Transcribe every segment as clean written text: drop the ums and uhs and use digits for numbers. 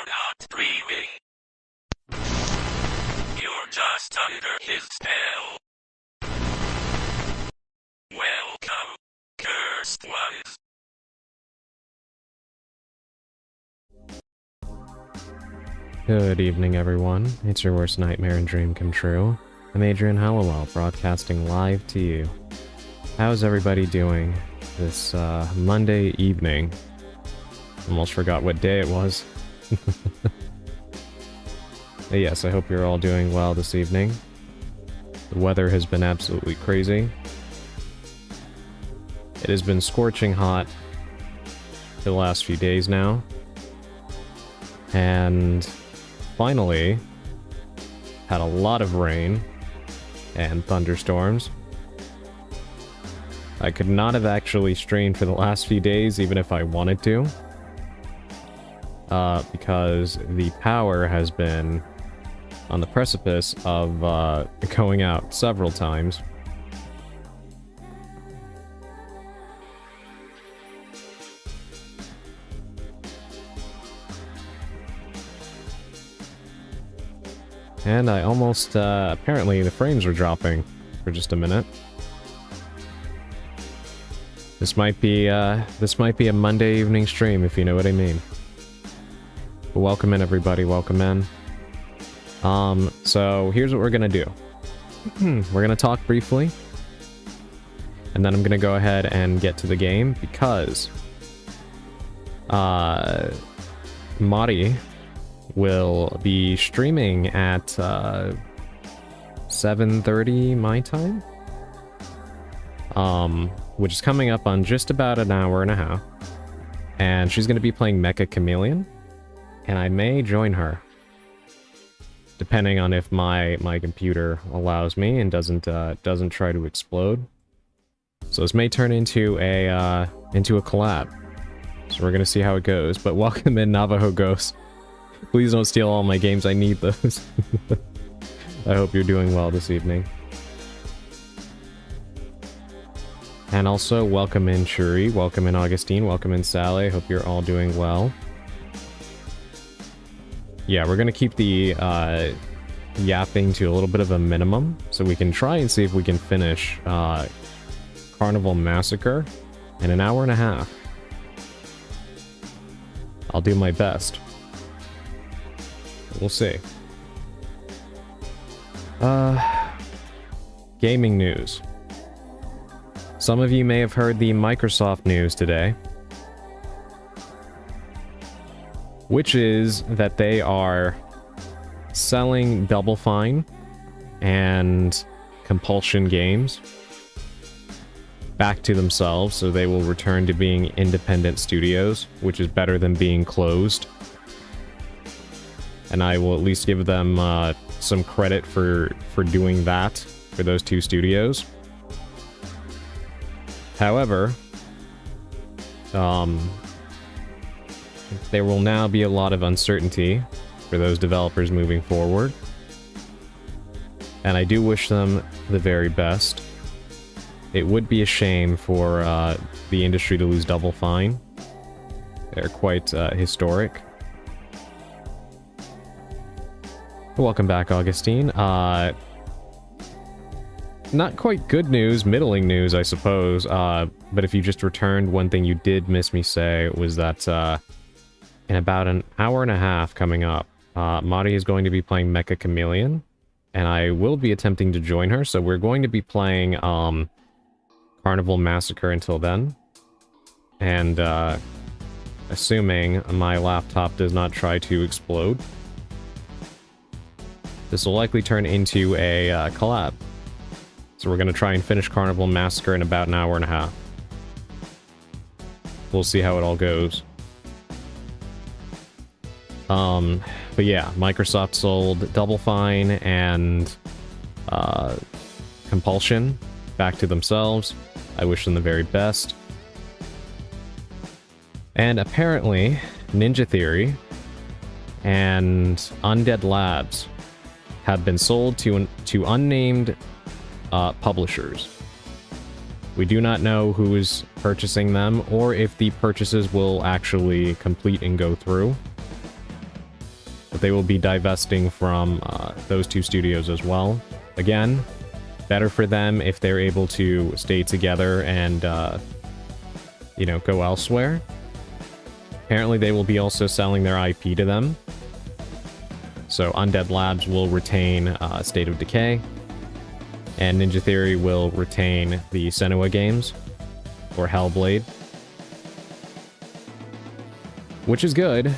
not dreaming. You're just under his spell. Welcome, cursed ones. Good evening, everyone. It's your worst nightmare and dream come true. I'm Adrian Hallowell, broadcasting live to you. How's everybody doing this Monday evening? Almost forgot what day it was. But yes, I hope you're all doing well this evening. The weather has been absolutely crazy. It has been scorching hot for the last few days now. And finally, had a lot of rain and thunderstorms. I could not have actually streamed for the last few days, even if I wanted to. Because the power has been on the precipice of going out several times. And I almost, apparently the frames were dropping for just a minute. This might be a Monday evening stream, if you know what I mean. But welcome in, everybody, welcome in. So here's what we're gonna do. We're gonna talk briefly, and then I'm gonna go ahead and get to the game, because Mari will be streaming at 7:30 my time, which is coming up on just about an hour and a half, and she's going to be playing Mecha Chameleon, and I may join her, depending on if my computer allows me and doesn't try to explode. So this may turn into a collab, so we're gonna see how it goes. But welcome in, Navajo Ghost. Please don't steal all my games, I need those. I hope you're doing well this evening. And also, welcome in Shuri, welcome in Augustine, welcome in Sally, hope you're all doing well. Yeah, we're gonna keep the yapping to a little bit of a minimum, so we can try and see if we can finish Carnival Massacre in an hour and a half. I'll do my best. We'll see. Gaming news. Some of you may have heard the Microsoft news today, which is that they are selling Double Fine and Compulsion Games back to themselves, so they will return to being independent studios, which is better than being closed. And I will at least give them some credit for doing that for those two studios. However, there will now be a lot of uncertainty for those developers moving forward. And I do wish them the very best. It would be a shame for the industry to lose Double Fine. They're quite historic. Welcome back, Augustine. Not quite good news, middling news, I suppose. But if you just returned, one thing you did miss me say was that in about an hour and a half coming up, Mari is going to be playing Mecha Chameleon, and I will be attempting to join her, so we're going to be playing Carnival Massacre until then. And assuming my laptop does not try to explode, this will likely turn into a collab. So we're going to try and finish Carnival Massacre in about an hour and a half. We'll see how it all goes. But yeah, Microsoft sold Double Fine and Compulsion back to themselves. I wish them the very best. And apparently, Ninja Theory and Undead Labs have been sold to unnamed publishers. We do not know who is purchasing them, or if the purchases will actually complete and go through. but they will be divesting from those two studios as well. Again, better for them if they're able to stay together and, you know, go elsewhere. Apparently they will be also selling their IP to them. So Undead Labs will retain State of Decay, and Ninja Theory will retain the Senua games, or Hellblade. Which is good.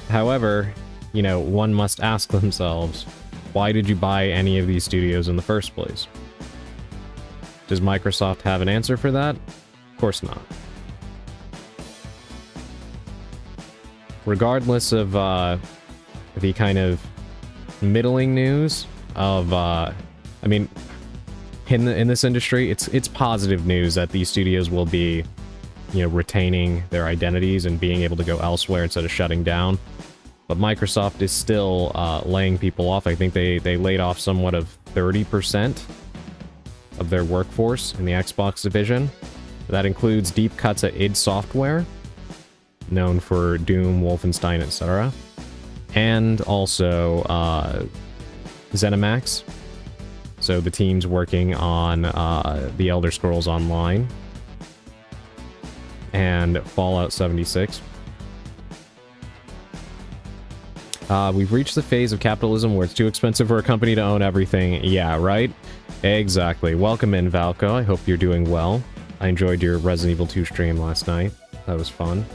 However, you know, one must ask themselves, why did you buy any of these studios in the first place? Does Microsoft have an answer for that? Of course not. Regardless of the kind of middling news of, I mean, in this industry, it's positive news that these studios will be, you know, retaining their identities and being able to go elsewhere instead of shutting down. But Microsoft is still laying people off. I think they laid off somewhat of 30% of their workforce in the Xbox division. That includes deep cuts at id Software, known for Doom, Wolfenstein, etc. And also ZeniMax. So the teams working on The Elder Scrolls Online and Fallout 76. We've reached the phase of capitalism where it's too expensive for a company to own everything. Yeah, right? Exactly. Welcome in, Valko. I hope you're doing well. I enjoyed your Resident Evil 2 stream last night. That was fun.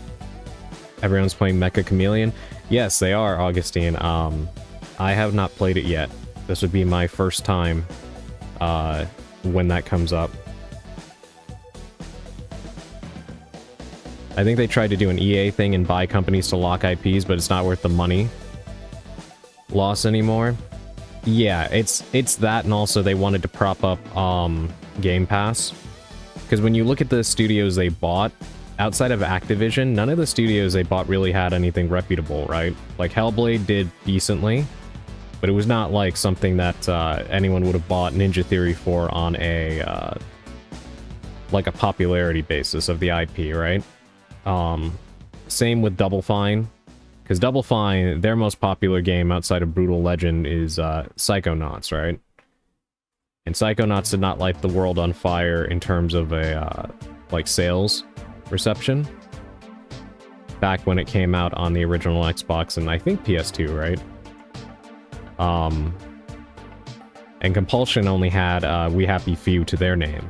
Everyone's playing Mecha Chameleon. Yes, they are, Augustine. I have not played it yet. This would be my first time when that comes up. I think they tried to do an EA thing and buy companies to lock IPs, but it's not worth the money loss anymore. Yeah, it's that, and also they wanted to prop up Game Pass. Because when you look at the studios they bought, outside of Activision, none of the studios they bought really had anything reputable, right? Like, Hellblade did decently, but it was not like something that anyone would have bought Ninja Theory for on a, like a popularity basis of the IP, right? Same with Double Fine, because Double Fine, their most popular game outside of Brutal Legend is Psychonauts, right? And Psychonauts did not light the world on fire in terms of a, like, sales reception back when it came out on the original Xbox and I think PS2, right? And Compulsion only had We Happy Few to their name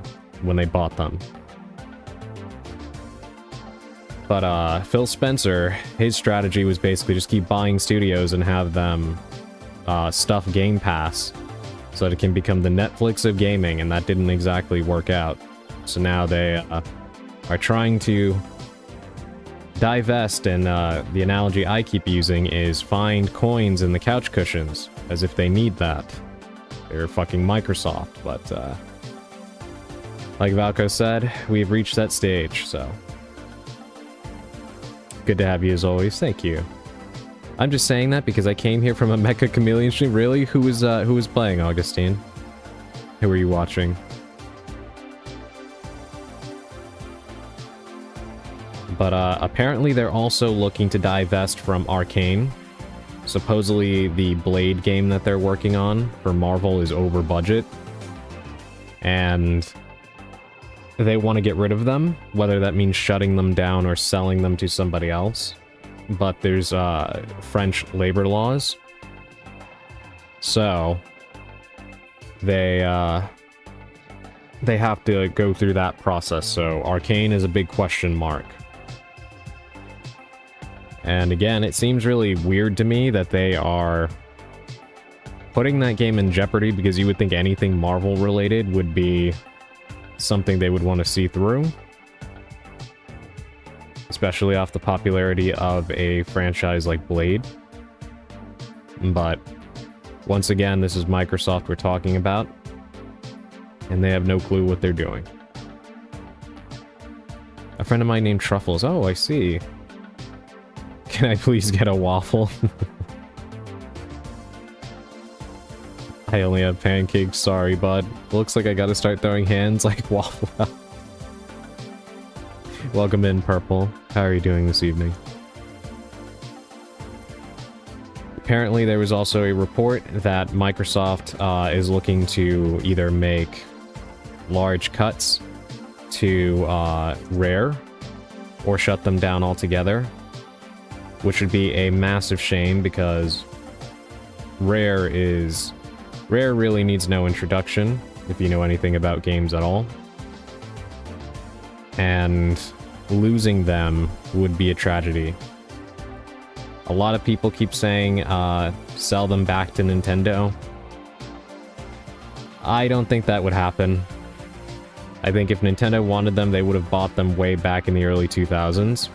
when they bought them. But Phil Spencer, his strategy was basically just keep buying studios and have them stuff Game Pass so that it can become the Netflix of gaming, and that didn't exactly work out. So now they are trying to divest, and the analogy I keep using is find coins in the couch cushions, as if they need that. They're fucking Microsoft, but like Valko said, we've reached that stage, so... Good to have you as always, thank you. I'm just saying that because I came here from a Mecha Chameleon stream. Really? Who was playing, Augustine? Who were you watching? But apparently they're also looking to divest from Arcane. Supposedly the Blade game that they're working on for Marvel is over budget. And they want to get rid of them, whether that means shutting them down or selling them to somebody else. But there's French labor laws. So they have to go through that process. So Arcane is a big question mark. And again, it seems really weird to me that they are putting that game in jeopardy, because you would think anything Marvel related would be something they would want to see through. Especially off the popularity of a franchise like Blade. But once again, this is Microsoft we're talking about, and they have no clue what they're doing. A friend of mine named Truffles. Oh, I see. Can I please get a waffle? I only have pancakes, sorry, bud. Looks like I gotta start throwing hands like Waffle House. Welcome in, Purple. How are you doing this evening? Apparently, there was also a report that Microsoft is looking to either make large cuts to Rare or shut them down altogether, which would be a massive shame because Rare really needs no introduction if you know anything about games at all. And losing them would be a tragedy. A lot of people keep saying sell them back to Nintendo. I don't think that would happen. I think if Nintendo wanted them, they would have bought them way back in the early 2000s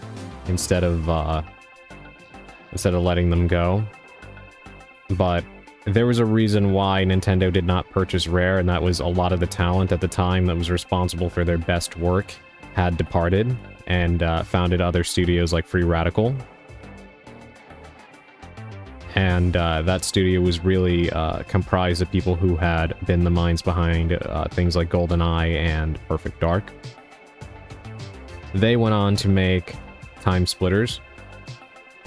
instead of letting them go. But there was a reason why Nintendo did not purchase Rare, and that was a lot of the talent at the time that was responsible for their best work had departed and founded other studios like Free Radical. And that studio was really comprised of people who had been the minds behind things like GoldenEye and Perfect Dark. They went on to make Time Splitters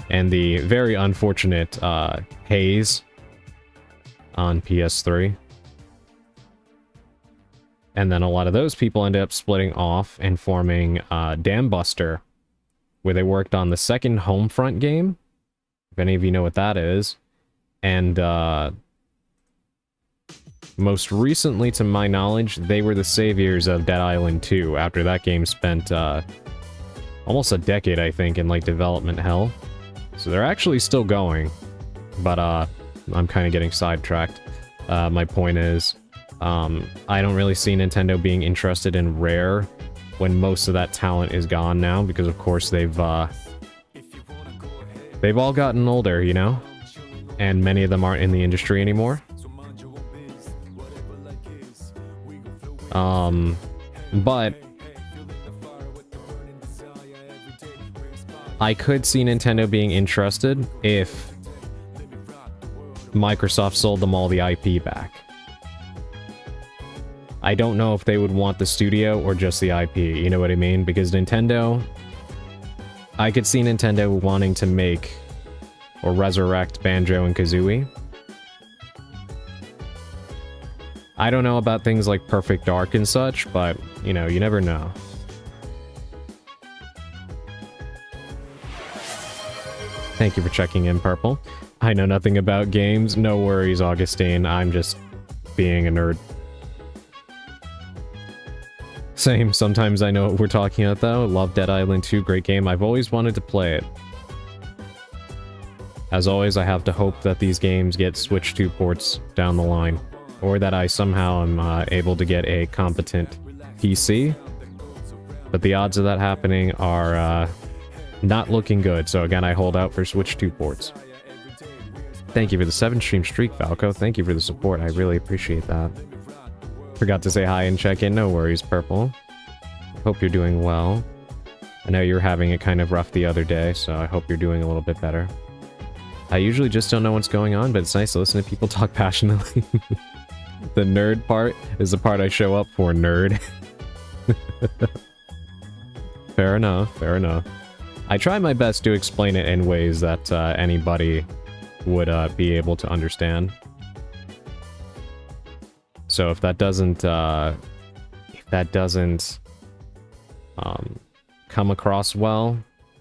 and the very unfortunate Haze on PS3. And then a lot of those people ended up splitting off and forming Dam Buster, where they worked on the second Homefront game, if any of you know what that is. And most recently, to my knowledge, they were the saviors of Dead Island 2 after that game spent almost a decade, I think, in like development hell. So they're actually still going, but I'm kind of getting sidetracked. My point is, I don't really see Nintendo being interested in Rare when most of that talent is gone now, because of course they've all gotten older, you know? And many of them aren't in the industry anymore. But I could see Nintendo being interested if Microsoft sold them all the IP back. I don't know if they would want the studio or just the IP, you know what I mean? Because Nintendo... I could see Nintendo wanting to make or resurrect Banjo and Kazooie. I don't know about things like Perfect Dark and such, but, you know, you never know. Thank you for checking in, Purple. I know nothing about games. No worries, Augustine. I'm just being a nerd. Same, sometimes I know what we're talking about though. Love Dead Island 2, great game. I've always wanted to play it. As always, I have to hope that these games get Switch 2 ports down the line. Or that I somehow am able to get a competent PC. But the odds of that happening are not looking good. So again, I hold out for Switch 2 ports. Thank you for the 7-stream streak, Falco. Thank you for the support. I really appreciate that. Forgot to say hi and check in. No worries, Purple. Hope you're doing well. I know you were having it kind of rough the other day, so I hope you're doing a little bit better. I usually just don't know what's going on, but it's nice to listen to people talk passionately. The nerd part is the part I show up for, nerd. Fair enough, fair enough. I try my best to explain it in ways that anybody would be able to understand. So if that doesn't come across well,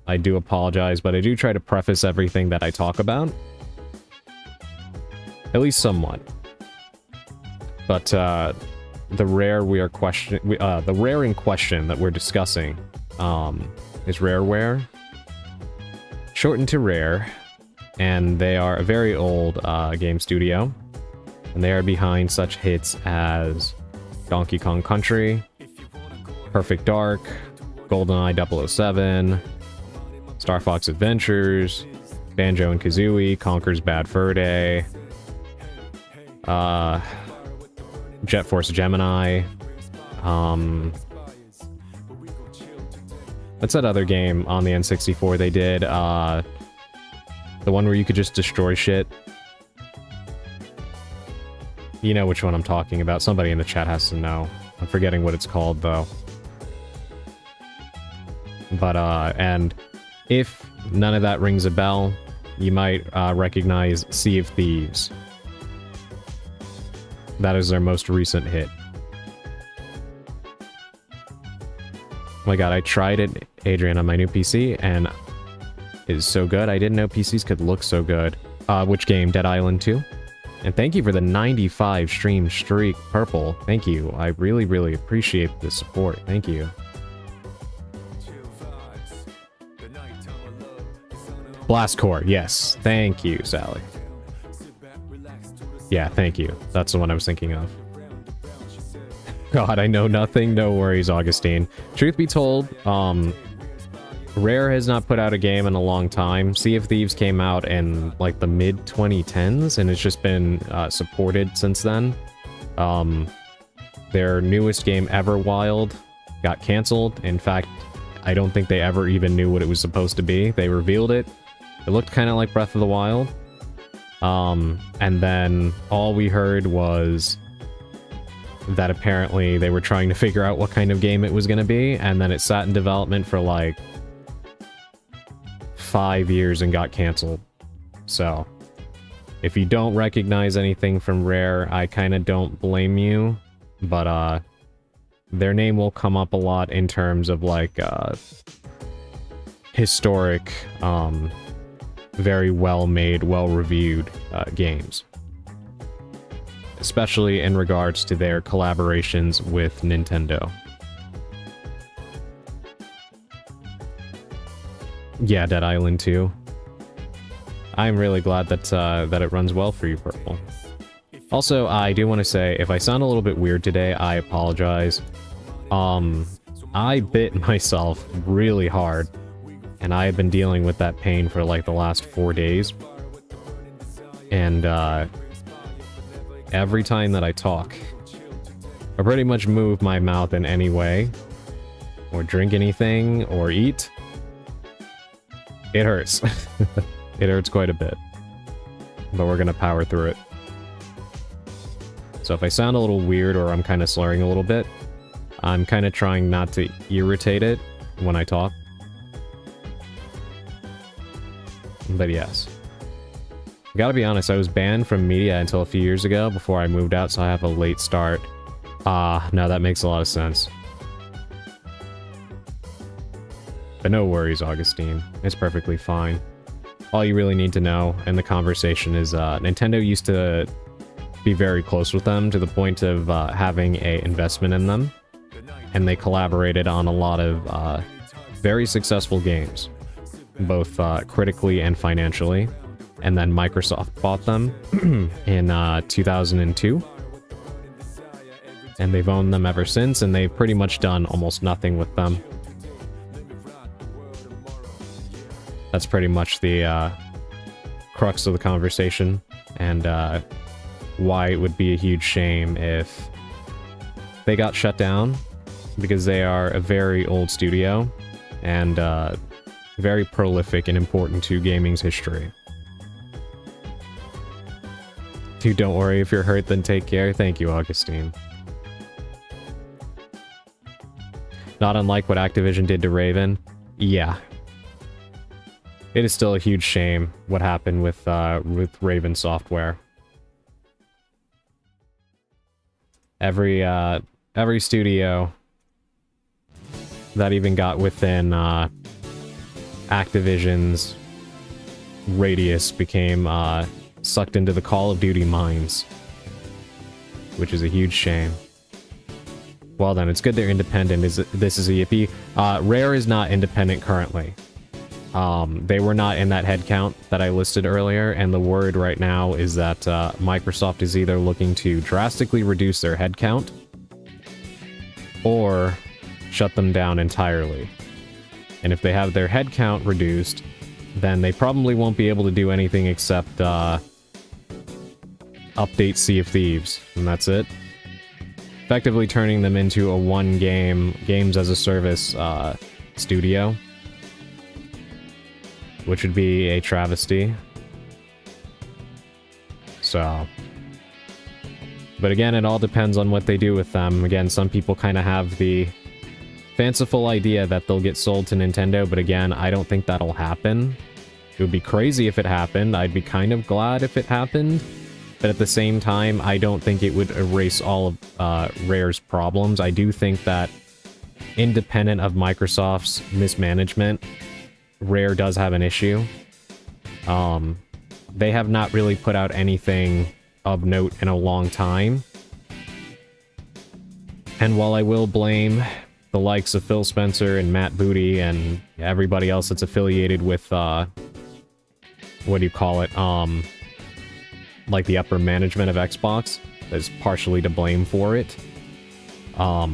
I do apologize, but I do try to preface everything that I talk about. At least somewhat. But the rare the rare in question that we're discussing is Rareware, shortened to Rare, and they are a very old game studio. And they are behind such hits as Donkey Kong Country, Perfect Dark, GoldenEye 007, Star Fox Adventures, Banjo and Kazooie, Conker's Bad Fur Day, Jet Force Gemini, what's that other game on the N64 they did? The one where you could just destroy shit. You know which one I'm talking about. Somebody in the chat has to know. I'm forgetting what it's called, though. But, and if none of that rings a bell, you might recognize Sea of Thieves. That is their most recent hit. Oh my god, I tried it, Adrian, on my new PC, and it is so good. I didn't know PCs could look so good. Which game? Dead Island 2? And thank you for the 95 stream streak, Purple. Thank you. I really, really appreciate the support. Thank you. Blastcore, yes. Thank you, Sally. Yeah, thank you. That's the one I was thinking of. God, I know nothing. No worries, Augustine. Truth be told, Rare has not put out a game in a long time. Sea of Thieves came out in, like, the mid-2010s, and it's just been supported since then. Their newest game, Everwild, got canceled. In fact, I don't think they ever even knew what it was supposed to be. They revealed it. It looked kind of like Breath of the Wild. And then all we heard was that apparently they were trying to figure out what kind of game it was going to be, and then it sat in development for, like, 5 years and got canceled. So, if you don't recognize anything from Rare, I kind of don't blame you, but their name will come up a lot in terms of, like, historic, very well-made, well-reviewed games. Especially in regards to their collaborations with Nintendo. Yeah, Dead Island 2. I'm really glad that that it runs well for you, Purple. Also, I do want to say, if I sound a little bit weird today, I apologize. I bit myself really hard, and I have been dealing with that pain for like the last 4 days. And every time that I talk, or pretty much move my mouth in any way, or drink anything, or eat, it hurts. It hurts quite a bit. But we're gonna power through it. So if I sound a little weird or I'm kind of slurring a little bit, I'm kind of trying not to irritate it when I talk. But yes. Gotta be honest, I was banned from media until a few years ago before I moved out, so I have a late start. No, that makes a lot of sense. But no worries, Augustine. It's perfectly fine. All you really need to know in the conversation is Nintendo used to be very close with them to the point of having an investment in them. And they collaborated on a lot of very successful games, both critically and financially. And then Microsoft bought them in 2002. And they've owned them ever since, and they've pretty much done almost nothing with them. That's pretty much the crux of the conversation, and why it would be a huge shame if they got shut down, because they are a very old studio, and very prolific and important to gaming's history. Dude, don't worry, if you're hurt, then take care. Thank you, Augustine. Not unlike what Activision did to Raven. Yeah. It is still a huge shame what happened with Raven Software. Every studio that even got within Activision's radius became sucked into the Call of Duty mines, which is a huge shame. Well then, it's good they're independent. This is a yippee. Rare is not independent currently. They were not in that headcount that I listed earlier, and the word right now is that Microsoft is either looking to drastically reduce their headcount or shut them down entirely. And if they have their headcount reduced, then they probably won't be able to do anything except update Sea of Thieves, and that's it. Effectively turning them into a one-game, games-as-a-service studio, which would be a travesty. So, but again, it all depends on what they do with them. Again, some people kind of have the fanciful idea that they'll get sold to Nintendo, but again, I don't think that'll happen, It would be crazy if it happened. I'd be kind of glad if it happened. But at the same time, I don't think it would erase all of Rare's problems. I do think that independent of Microsoft's mismanagement, Rare does have an issue. They have not really put out anything of note in a long time. And while I will blame the likes of Phil Spencer and Matt Booty and everybody else that's affiliated with, what do you call it, like the upper management of Xbox, is partially to blame for it. I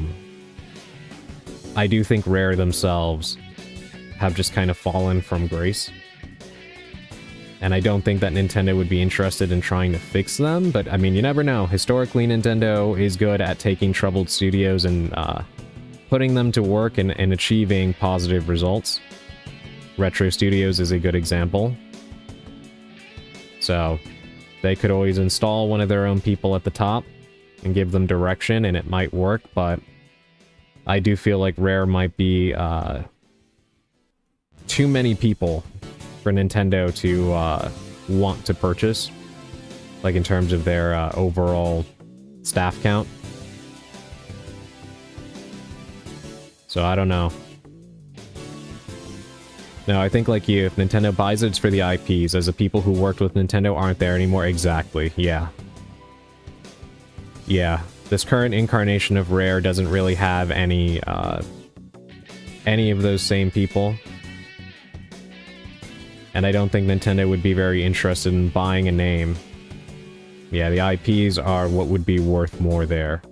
do think Rare themselves have just kind of fallen from grace. And I don't think that Nintendo would be interested in trying to fix them, but I mean, you never know. Historically, Nintendo is good at taking troubled studios and putting them to work and achieving positive results. Retro Studios is a good example. So, they could always install one of their own people at the top and give them direction, and it might work, but I do feel like Rare might be too many people for Nintendo to want to purchase, like in terms of their overall staff count. So I don't know. No, I think like you, if Nintendo buys it, it's for the IPs, as the people who worked with Nintendo aren't there anymore. Exactly, yeah. Yeah, this current incarnation of Rare doesn't really have any of those same people. And I don't think Nintendo would be very interested in buying a name. Yeah, the IPs are what would be worth more there.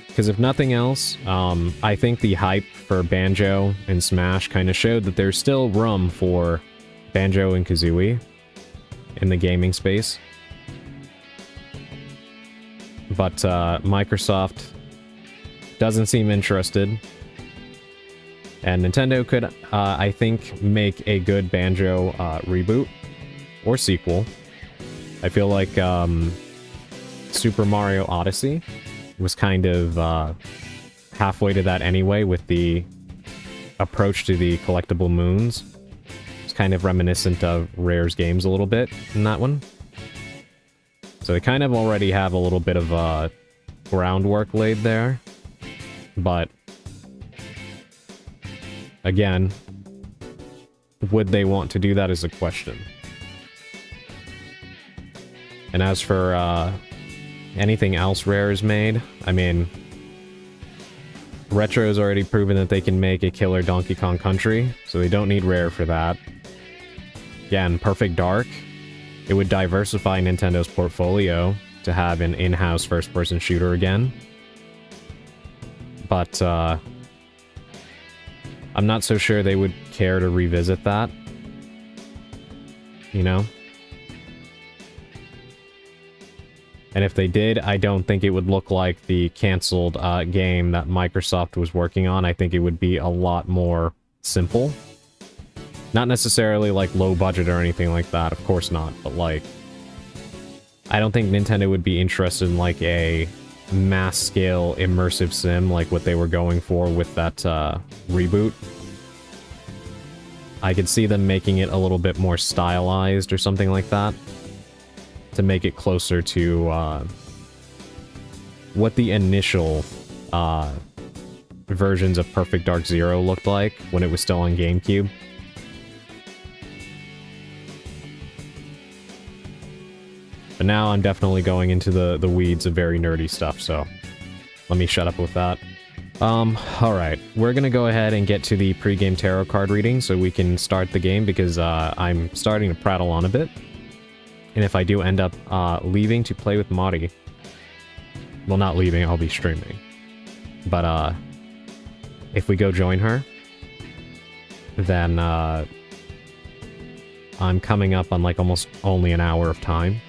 Because if nothing else, I think the hype for Banjo and Smash kind of showed that there's still room for Banjo and Kazooie in the gaming space. But Microsoft doesn't seem interested. And Nintendo could, I think, make a good Banjo reboot or sequel. I feel like Super Mario Odyssey was kind of halfway to that anyway, with the approach to the collectible moons. It's kind of reminiscent of Rare's games a little bit in that one. So they kind of already have a little bit of groundwork laid there. But again, would they want to do that is a question. And as for anything else Rare has made, I mean, Retro's already proven that they can make a killer Donkey Kong Country, so they don't need Rare for that. Again, Perfect Dark, it would diversify Nintendo's portfolio to have an in-house first-person shooter again. But, I'm not so sure they would care to revisit that. You know? And if they did, I don't think it would look like the canceled game that Microsoft was working on. I think it would be a lot more simple. Not necessarily like low budget or anything like that, of course not, but like, I don't think Nintendo would be interested in like a mass scale immersive sim like what they were going for with that reboot. I could see them making it a little bit more stylized or something like that to make it closer to what the initial versions of Perfect Dark Zero looked like when it was still on GameCube. But now I'm definitely going into the weeds of very nerdy stuff, so let me shut up with that. Alright, we're gonna go ahead and get to the pre-game tarot card reading so we can start the game, because I'm starting to prattle on a bit. And if I do end up leaving to play with Mari, well, not leaving, I'll be streaming. But if we go join her, then I'm coming up on like almost only an hour of time.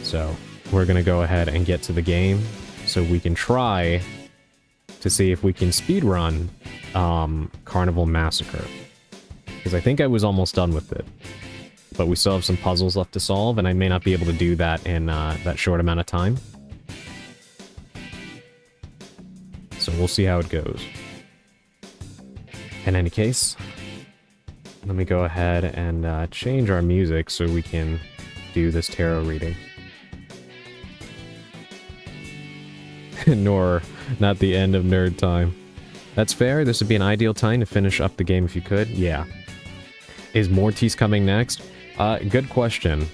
So we're gonna go ahead and get to the game so we can try to see if we can speedrun Carnival Massacre. Because I think I was almost done with it. But we still have some puzzles left to solve, and I may not be able to do that in that short amount of time. So we'll see how it goes. In any case, let me go ahead and change our music so we can do this tarot reading. Nor not the end of nerd time. That's fair. This would be an ideal time to finish up the game if you could. Yeah. Is Mortis coming next? Good question.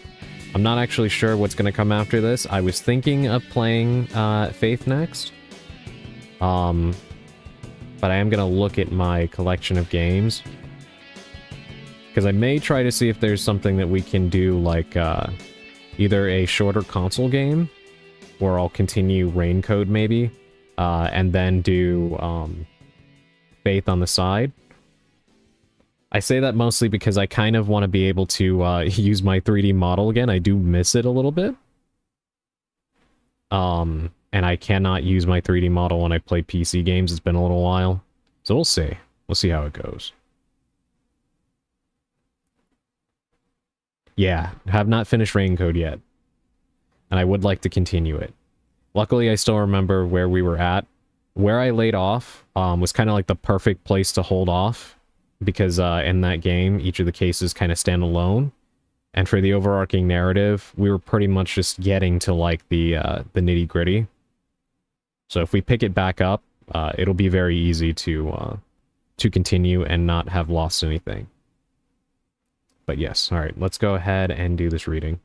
I'm not actually sure what's going to come after this. I was thinking of playing Faith next. But I am going to look at my collection of games. Because I may try to see if there's something that we can do, like either a shorter console game, or I'll continue Raincode maybe, and then do Faith on the side. I say that mostly because I kind of want to be able to use my 3D model again. I do miss it a little bit. And I cannot use my 3D model when I play PC games. It's been a little while. So we'll see. We'll see how it goes. Yeah, have not finished Raincode yet. And I would like to continue it. Luckily, I still remember where we were at. Where I laid off was kind of like the perfect place to hold off. Because in that game, each of the cases kind of stand alone. And for the overarching narrative, we were pretty much just getting to like the nitty-gritty. So if we pick it back up, it'll be very easy to continue and not have lost anything. But yes, all right, let's go ahead and do this reading.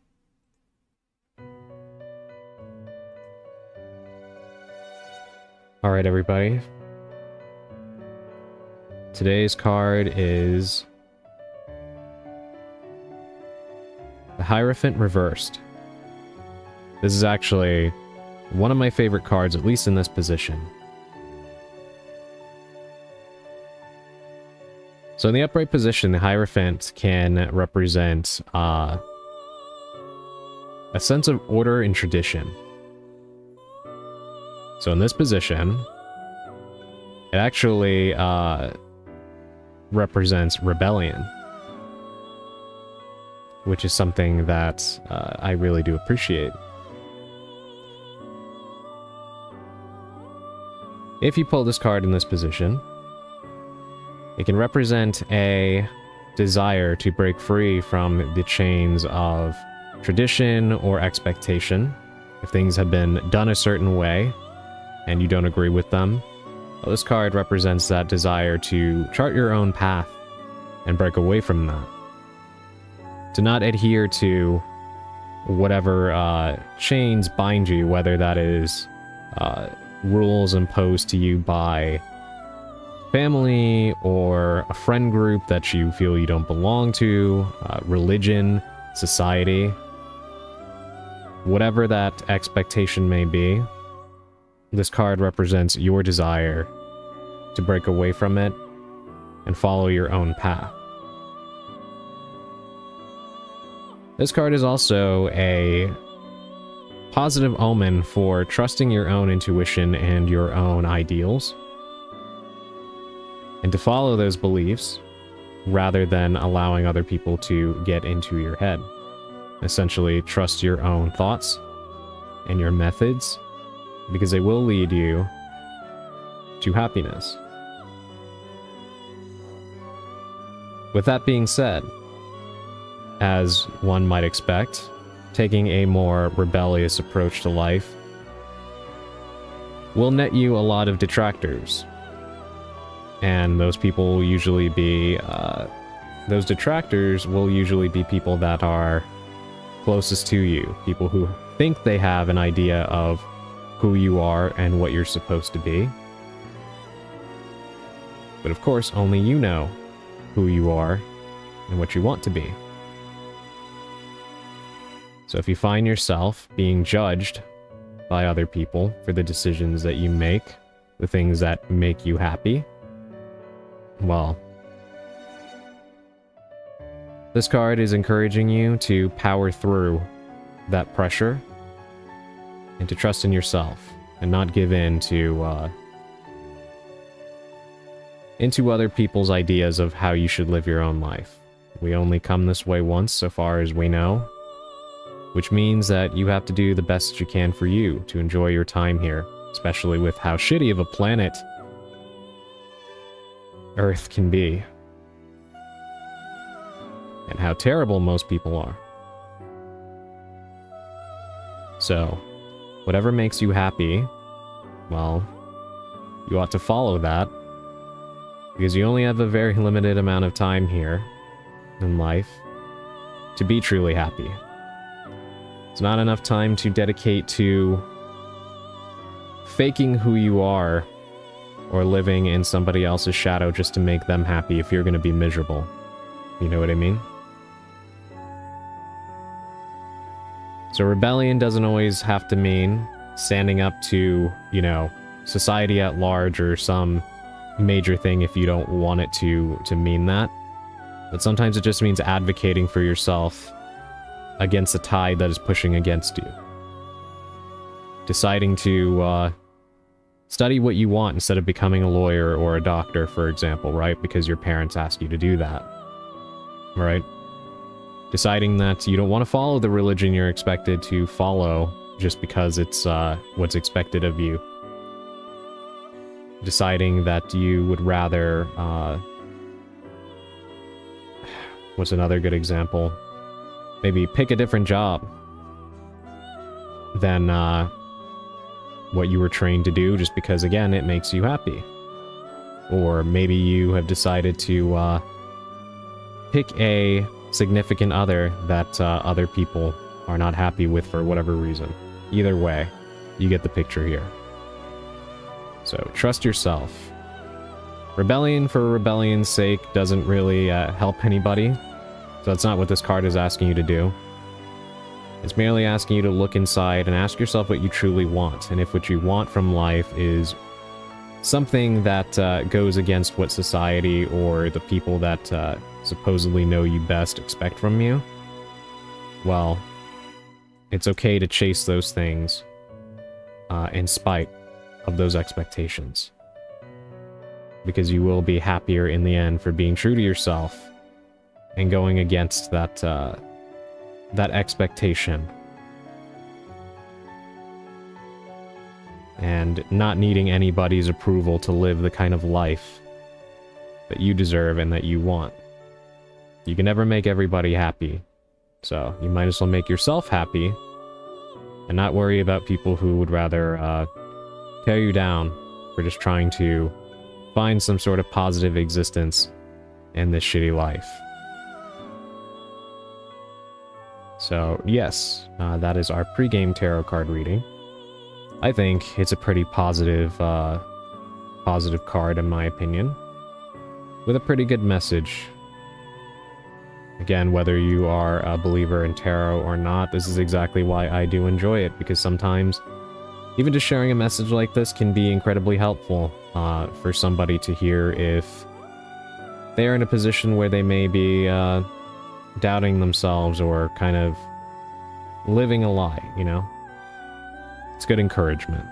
All right, everybody. Today's card is the Hierophant Reversed. This is actually one of my favorite cards, at least in this position. So in the upright position, the Hierophant can represent a sense of order and tradition. So in this position, it actually represents rebellion, which is something that I really do appreciate. If you pull this card in this position, it can represent a desire to break free from the chains of tradition or expectation. If things have been done a certain way and you don't agree with them, well, this card represents that desire to chart your own path and break away from that. To not adhere to whatever chains bind you, whether that is rules imposed to you by family or a friend group that you feel you don't belong to, religion, society, whatever that expectation may be. This card represents your desire to break away from it and follow your own path. This card is also a positive omen for trusting your own intuition and your own ideals, and to follow those beliefs rather than allowing other people to get into your head. Essentially, trust your own thoughts and your methods, because they will lead you to happiness. With that being said, as one might expect, taking a more rebellious approach to life will net you a lot of detractors. And those people will usually be, those detractors will usually be people that are closest to you, people who think they have an idea of who you are and what you're supposed to be. But of course, only you know who you are and what you want to be. So if you find yourself being judged by other people for the decisions that you make, the things that make you happy, well, this card is encouraging you to power through that pressure and to trust in yourself and not give in to into other people's ideas of how you should live your own life. We only come this way once, so far as we know, which means that you have to do the best that you can for you to enjoy your time here, especially with how shitty of a planet Earth can be. And how terrible most people are. So, whatever makes you happy, well, you ought to follow that. Because you only have a very limited amount of time here in life to be truly happy. It's not enough time to dedicate to faking who you are or living in somebody else's shadow just to make them happy if you're going to be miserable. You know what I mean? So rebellion doesn't always have to mean standing up to, you know, society at large or some major thing if you don't want it to mean that. But sometimes it just means advocating for yourself against the tide that is pushing against you. Deciding to study what you want instead of becoming a lawyer or a doctor, for example, right? Because your parents ask you to do that, right? Deciding that you don't want to follow the religion you're expected to follow just because it's what's expected of you. Deciding that you would rather... what's another good example? Maybe pick a different job than what you were trained to do just because, again, it makes you happy. Or maybe you have decided to pick a significant other that other people are not happy with for whatever reason. Either way, you get the picture here. So, trust yourself. Rebellion for rebellion's sake doesn't really help anybody. So that's not what this card is asking you to do. It's merely asking you to look inside and ask yourself what you truly want. And if what you want from life is something that goes against what society or the people that supposedly know you best expect from you, well, it's okay to chase those things in spite of those expectations. Because you will be happier in the end for being true to yourself and going against that that expectation. And not needing anybody's approval to live the kind of life that you deserve and that you want. You can never make everybody happy. So you might as well make yourself happy and not worry about people who would rather tear you down for just trying to find some sort of positive existence in this shitty life. So, yes, that is our pregame tarot card reading. I think it's a pretty positive card in my opinion, with a pretty good message. Again, whether you are a believer in tarot or not, this is exactly why I do enjoy it, because sometimes even just sharing a message like this can be incredibly helpful for somebody to hear if they're in a position where they may be doubting themselves or kind of living a lie, you know? It's good encouragement.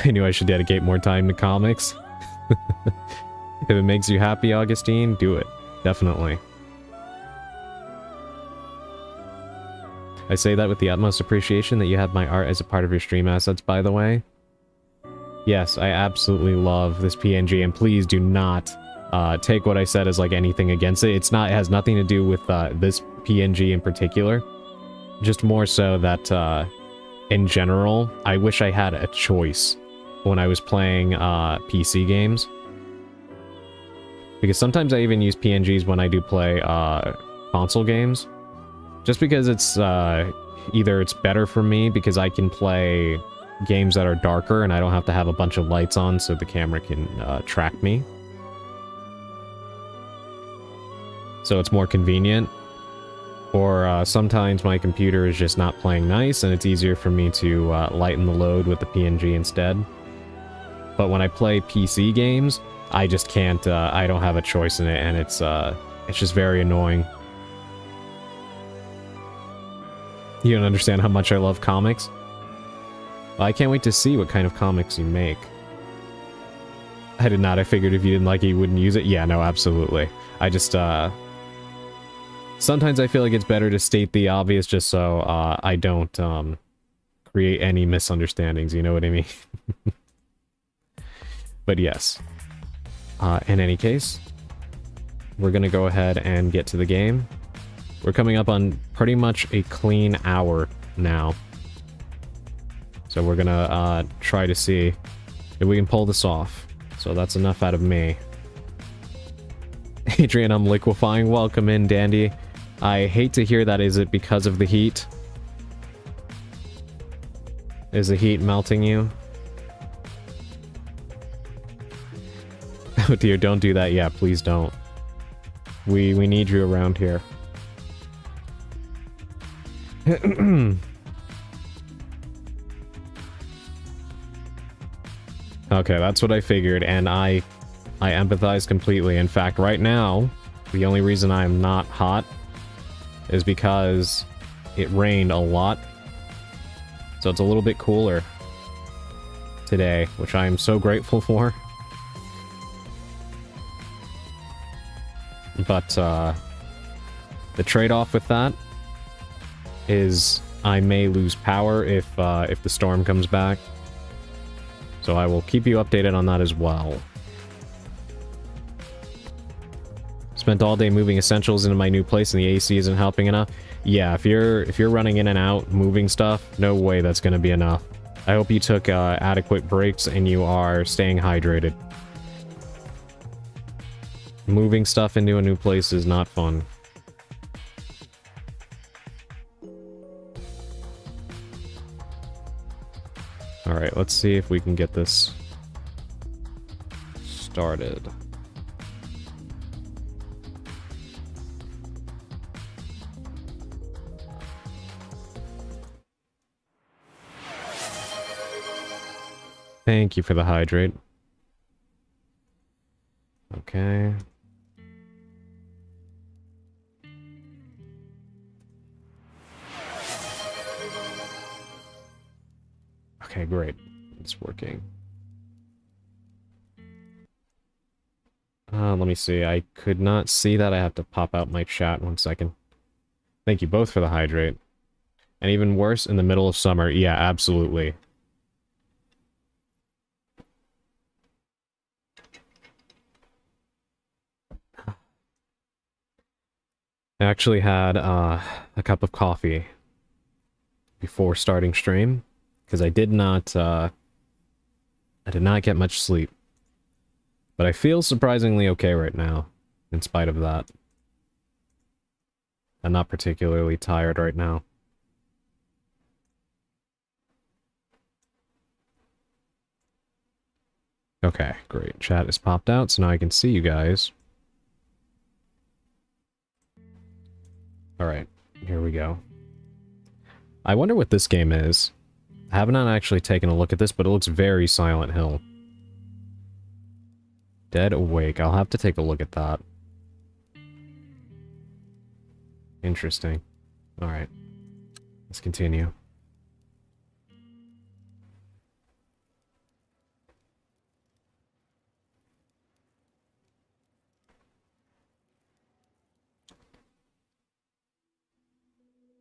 I knew I should dedicate more time to comics. If it makes you happy, Augustine, do it. Definitely. I say that with the utmost appreciation that you have my art as a part of your stream assets, by the way. Yes, I absolutely love this PNG, and please do not take what I said as like anything against it. It has nothing to do with this PNG in particular. Just more so that in general, I wish I had a choice when I was playing PC games. Because sometimes I even use PNGs when I do play console games. Just because it's either it's better for me because I can play games that are darker and I don't have to have a bunch of lights on so the camera can track me. So it's more convenient. Or sometimes my computer is just not playing nice and it's easier for me to lighten the load with the PNG instead. But when I play PC games, I just can't, I don't have a choice in it, and it's just very annoying. You don't understand how much I love comics? Well, I can't wait to see what kind of comics you make. I did not. I figured if you didn't like it, you wouldn't use it. Yeah, no, absolutely. I just, sometimes I feel like it's better to state the obvious just so, I don't, create any misunderstandings, you know what I mean? But yes. In any case, we're gonna go ahead and get to the game. We're coming up on pretty much a clean hour now. So we're gonna try to see if we can pull this off. So that's enough out of me. Adrian, I'm liquefying. Welcome in, Dandy. I hate to hear that. Is it because of the heat? Is the heat melting you? Oh dear, don't do that. Yeah, please don't. We need you around here. Okay, that's what I figured, and I empathize completely. In fact, right now, the only reason I'm not hot is because it rained a lot. So it's a little bit cooler today, which I am so grateful for. But the trade-off with that is I may lose power if the storm comes back. So I will keep you updated on that as well. Spent all day moving essentials into my new place and the AC isn't helping enough. Yeah, if you're running in and out moving stuff, no way that's going to be enough. I hope you took adequate breaks and you are staying hydrated. Moving stuff into a new place is not fun. Alright, let's see if we can get this started. Thank you for the hydrate. Okay. Okay, great. It's working. Let me see. I could not see that. I have to pop out my chat 1 second. Thank you both for the hydrate. And even worse, in the middle of summer. Yeah, absolutely. I actually had a cup of coffee before starting stream, because I did not get much sleep. But I feel surprisingly okay right now, in spite of that. I'm not particularly tired right now. Okay, great. Chat is popped out, so now I can see you guys. Alright, here we go. I wonder what this game is. I have not actually taken a look at this, but it looks very Silent Hill. Dead Awake. I'll have to take a look at that. Interesting. Alright. Let's continue.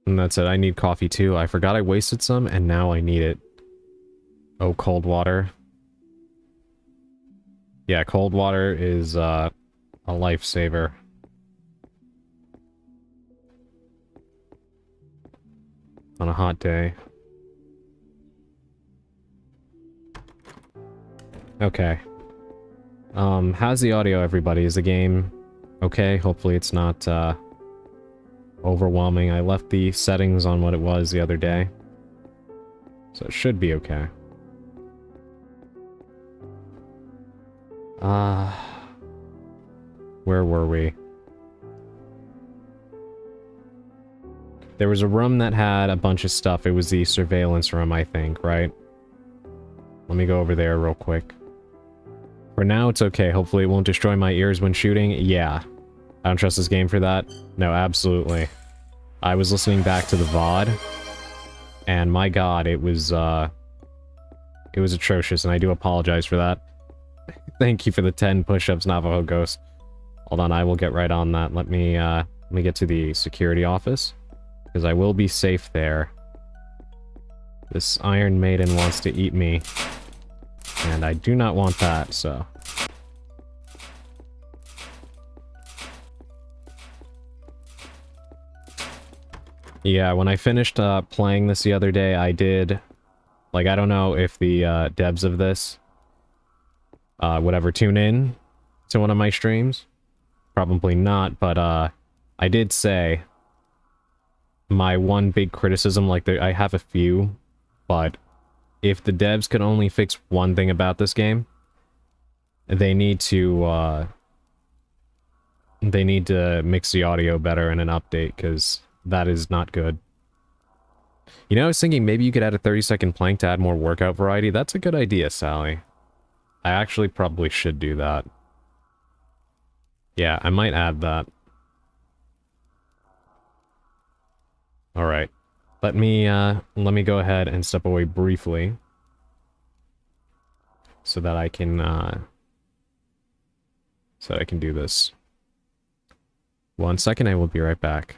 And that's it. I need coffee too. I forgot I wasted some, and now I need it. Oh, cold water. Yeah, cold water is a lifesaver. On a hot day. Okay. How's the audio, everybody? Is the game okay? Hopefully it's not overwhelming. I left the settings on what it was the other day, so it should be okay. Where were we? There was a room that had a bunch of stuff. It was the surveillance room, I think, right? Let me go over there real quick. For now, it's okay. Hopefully it won't destroy my ears when shooting. Yeah. I don't trust this game for that. No, absolutely. I was listening back to the VOD, and my god, it was atrocious, and I do apologize for that. Thank you for the 10 push-ups, Navajo Ghost. Hold on, I will get right on that. Let me get to the security office, because I will be safe there. This Iron Maiden wants to eat me. And I do not want that, so... Yeah, when I finished playing this the other day, I did... Like, I don't know if the devs of this would ever tune in to one of my streams. Probably not, but I did say my one big criticism, like, I have a few, but if the devs could only fix one thing about this game, they need to mix the audio better in an update, because that is not good. You know, I was thinking maybe you could add a 30-second plank to add more workout variety. That's a good idea, Sally. I actually probably should do that. Yeah, I might add that. Alright. Let me go ahead and step away briefly. So that I can, do this. 1 second, I will be right back.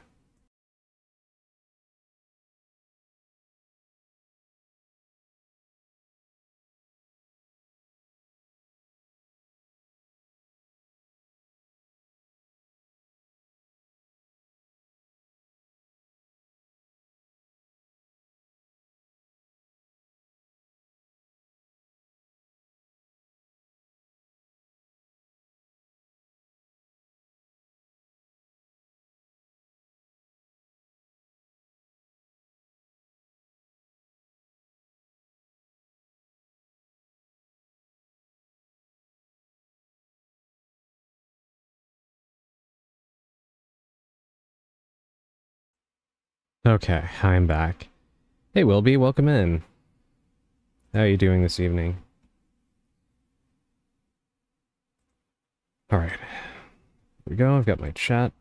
Okay, I'm back. Hey Wilby, welcome in. How are you doing this evening? Alright. Here we go, I've got my chat.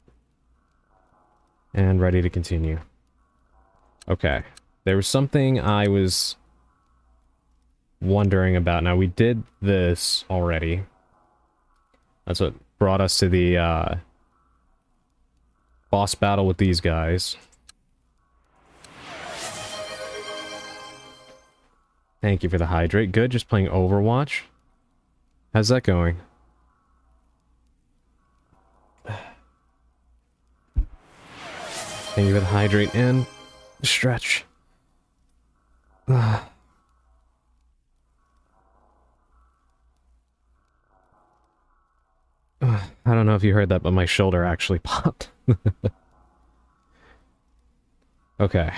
And ready to continue. Okay. There was something I was wondering about. Now, we did this already. That's what brought us to the, boss battle with these guys. Thank you for the hydrate. Good, just playing Overwatch. How's that going? Thank you for the hydrate and stretch. I don't know if you heard that, but my shoulder actually popped. Okay,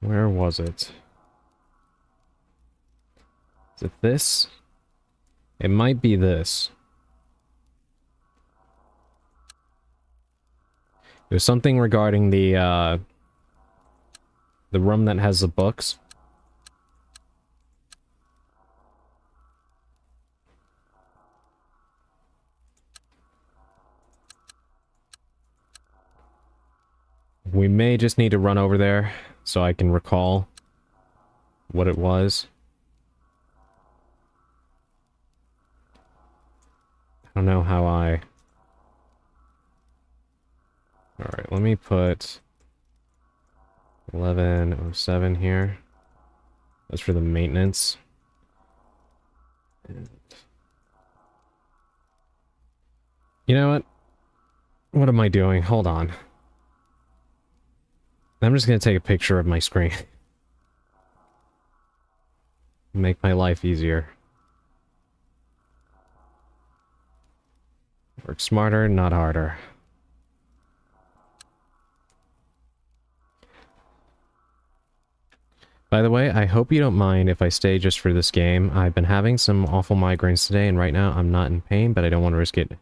where was it? Is it this? It might be this. There's something regarding the room that has the books. We may just need to run over there so I can recall what it was. I don't know how I... Alright, let me put 1107 here. That's for the maintenance. And... You know what? What am I doing? Hold on. I'm just gonna take a picture of my screen. Make my life easier. Work smarter, not harder. By the way, I hope you don't mind if I stay just for this game. I've been having some awful migraines today, and right now I'm not in pain, but I don't want to risk it.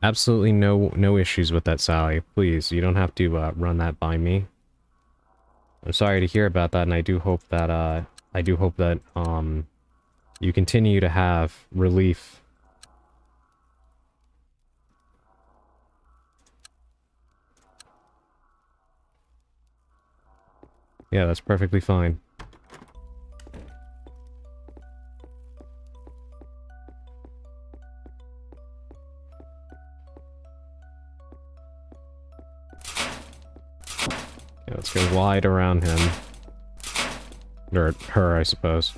Absolutely no issues with that, Sally. Please, you don't have to run that by me. I'm sorry to hear about that, and I do hope that you continue to have relief. Yeah, that's perfectly fine. Let's go wide around him. Or her, I suppose.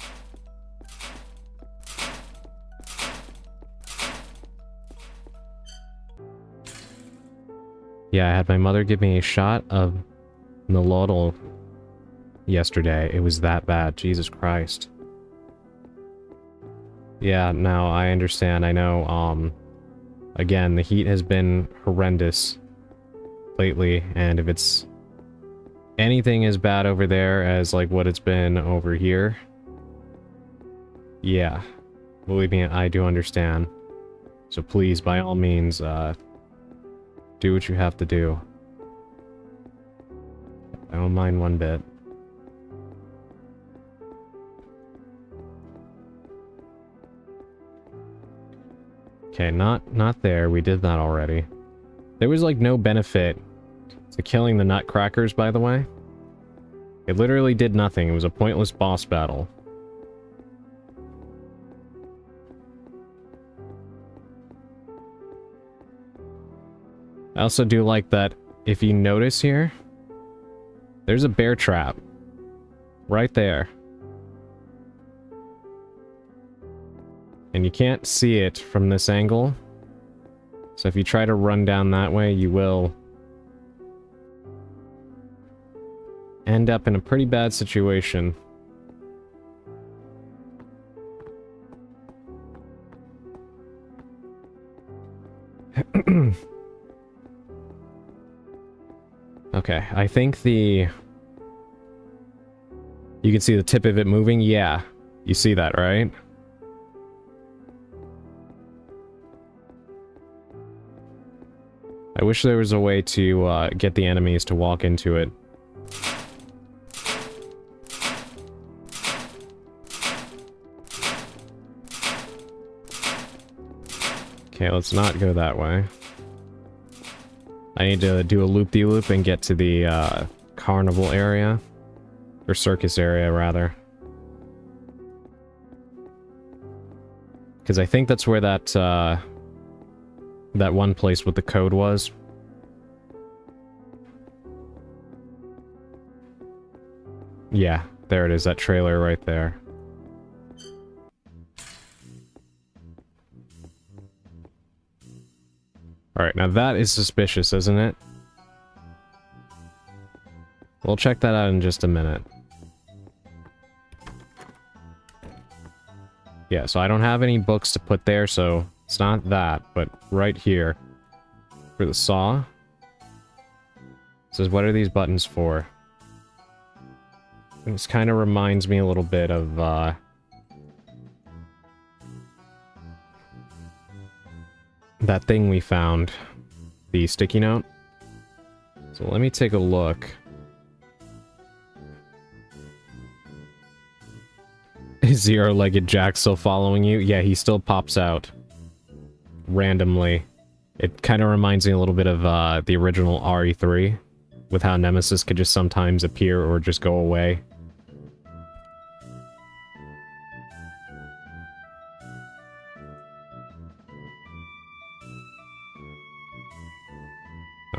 Yeah, I had my mother give me a shot of Nolotl yesterday. It was that bad. Jesus Christ. Yeah, no, I understand. I know, again, the heat has been horrendous lately, and if it's anything as bad over there as, like, what it's been over here, yeah, believe me, I do understand. So please, by all means, do what you have to do. I don't mind one bit. Okay, not there. We did that already. There was, like, no benefit to killing the nutcrackers, by the way. It literally did nothing. It was a pointless boss battle. I also do like that, if you notice here, there's a bear trap. Right there. And you can't see it from this angle. So if you try to run down that way, you will end up in a pretty bad situation. Okay, I think you can see the tip of it moving. Yeah, you see that, right? I wish there was a way to get the enemies to walk into it. Okay, let's not go that way. I need to do a loop-de-loop and get to the carnival area. Or circus area, rather. Because I think that's where that one place with the code was. Yeah, there it is, that trailer right there. Alright, now that is suspicious, isn't it? We'll check that out in just a minute. Yeah, so I don't have any books to put there, so it's not that, but right here. For the saw. It says, what are these buttons for? This kind of reminds me a little bit of, that thing we found. The sticky note. So let me take a look. Is Zero-Legged Jack still following you? Yeah, he still pops out. Randomly. It kind of reminds me a little bit of, the original RE3. With how Nemesis could just sometimes appear or just go away.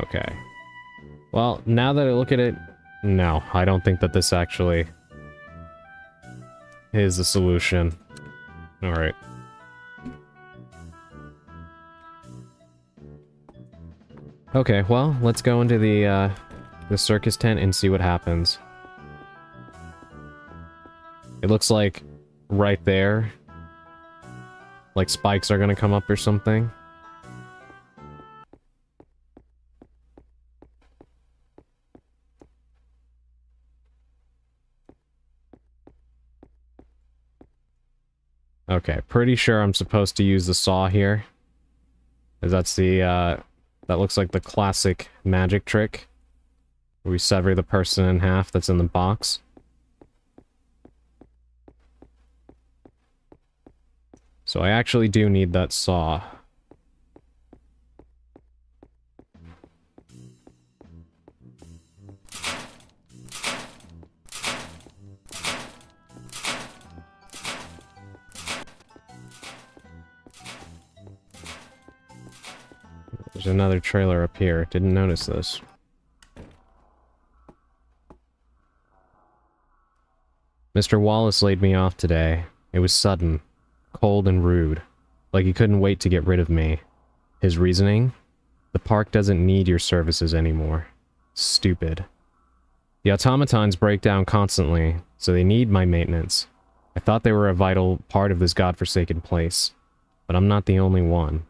Okay. Well, now that I look at it, no, I don't think that this actually is the solution. Alright. Okay, well, let's go into the circus tent and see what happens. It looks like right there, like spikes are gonna come up or something. Okay, pretty sure I'm supposed to use the saw here. 'Cause that's the, that looks like the classic magic trick. Where we sever the person in half that's in the box. So I actually do need that saw. There's another trailer up here. Didn't notice this. Mr. Wallace laid me off today. It was sudden, cold and rude, like he couldn't wait to get rid of me. His reasoning? The park doesn't need your services anymore. Stupid. The automatons break down constantly, so they need my maintenance. I thought they were a vital part of this godforsaken place, but I'm not the only one.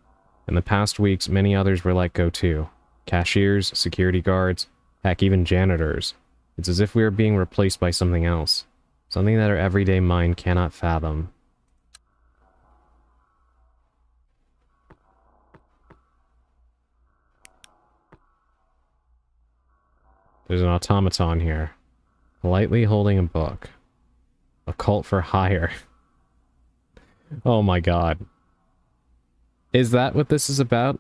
In the past weeks, many others were let go too. Cashiers, security guards, heck, even janitors. It's as if we were being replaced by something else. Something that our everyday mind cannot fathom. There's an automaton here, politely holding a book. A cult for hire. Oh my god. Is that what this is about?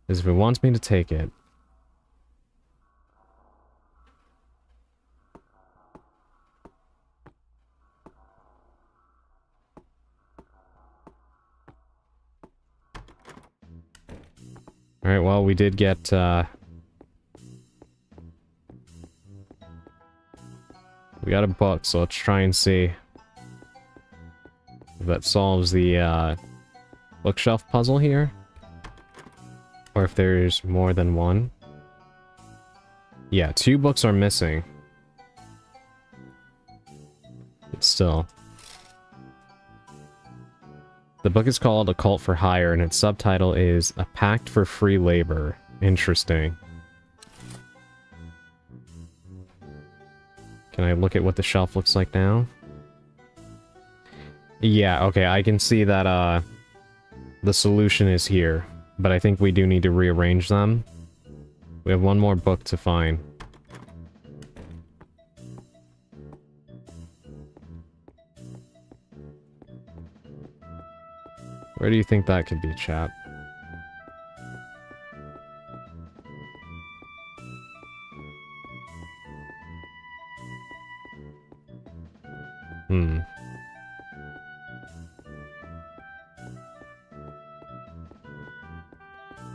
As if it wants me to take it. Alright, well, we did get, we got a book, so let's try and see if that solves the, bookshelf puzzle here. Or if there's more than one. Yeah, 2 books are missing. But still. The book is called A Cult for Hire, and its subtitle is A Pact for Free Labor. Interesting. Can I look at what the shelf looks like now? Yeah, okay, I can see that, the solution is here. But I think we do need to rearrange them. We have one more book to find. Where do you think that could be, chat?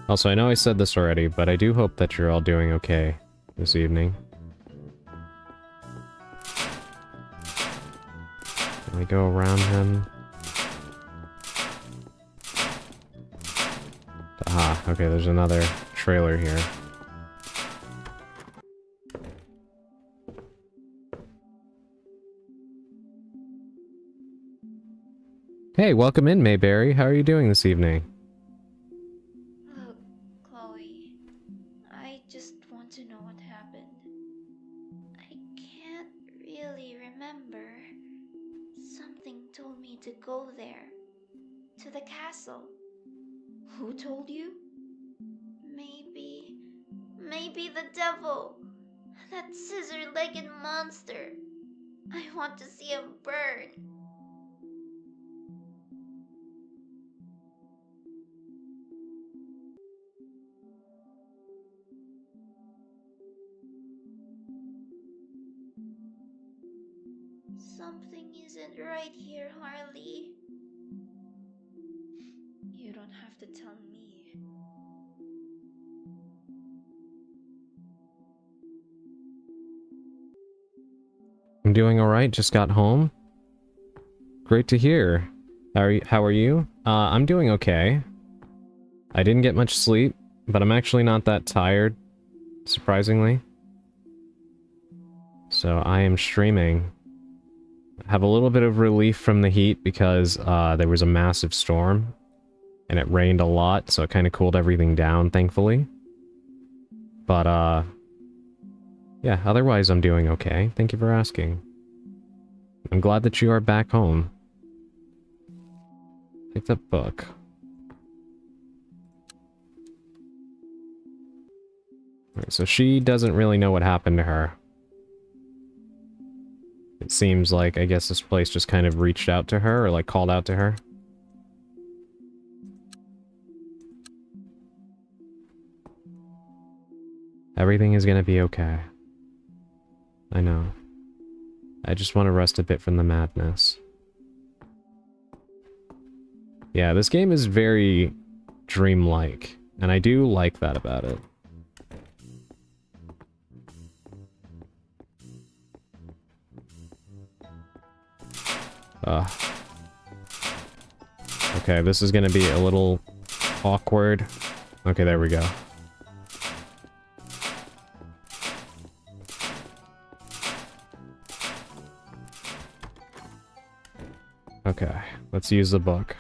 Also, I know I said this already, but I do hope that you're all doing okay this evening. Can we go around him? Ah, okay, there's another trailer here. Hey, welcome in, Mayberry. How are you doing this evening? Look, Chloe, I just want to know what happened. I can't really remember. Something told me to go there. To the castle. Who told you? Maybe the devil. That scissor-legged monster. I want to see him burn. Something isn't right here, Harley. You don't have to tell me. I'm doing alright, just got home. Great to hear. How are you? I'm doing okay. I didn't get much sleep, but I'm actually not that tired, surprisingly. So I am streaming. I have a little bit of relief from the heat because there was a massive storm. And it rained a lot, so it kind of cooled everything down, thankfully. But, yeah, otherwise I'm doing okay. Thank you for asking. I'm glad that you are back home. Take that book. Alright, so she doesn't really know what happened to her. It seems like, I guess this place just kind of reached out to her, or like called out to her. Everything is gonna be okay. I know. I just want to rest a bit from the madness. Yeah, this game is very dreamlike, and I do like that about it. Okay, this is gonna be a little awkward. Okay, there we go. Okay, let's use the book.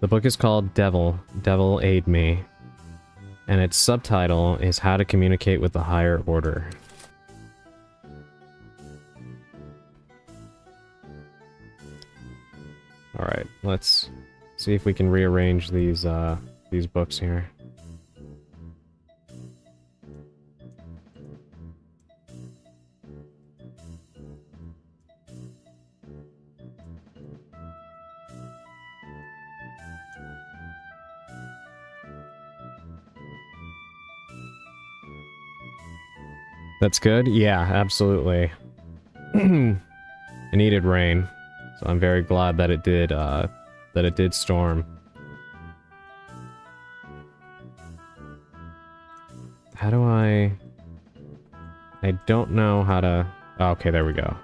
The book is called Devil Aid Me, and its subtitle is How to Communicate with the Higher Order. Alright, let's see if we can rearrange these books here. That's good? Yeah, absolutely. I needed rain, so I'm very glad that it did storm. How do I don't know how to... Oh, okay, there we go.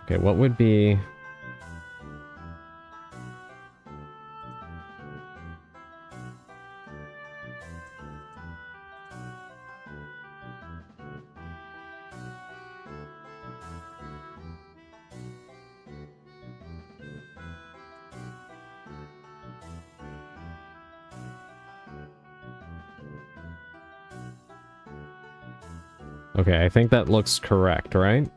Okay, what would be... Okay, I think that looks correct, right?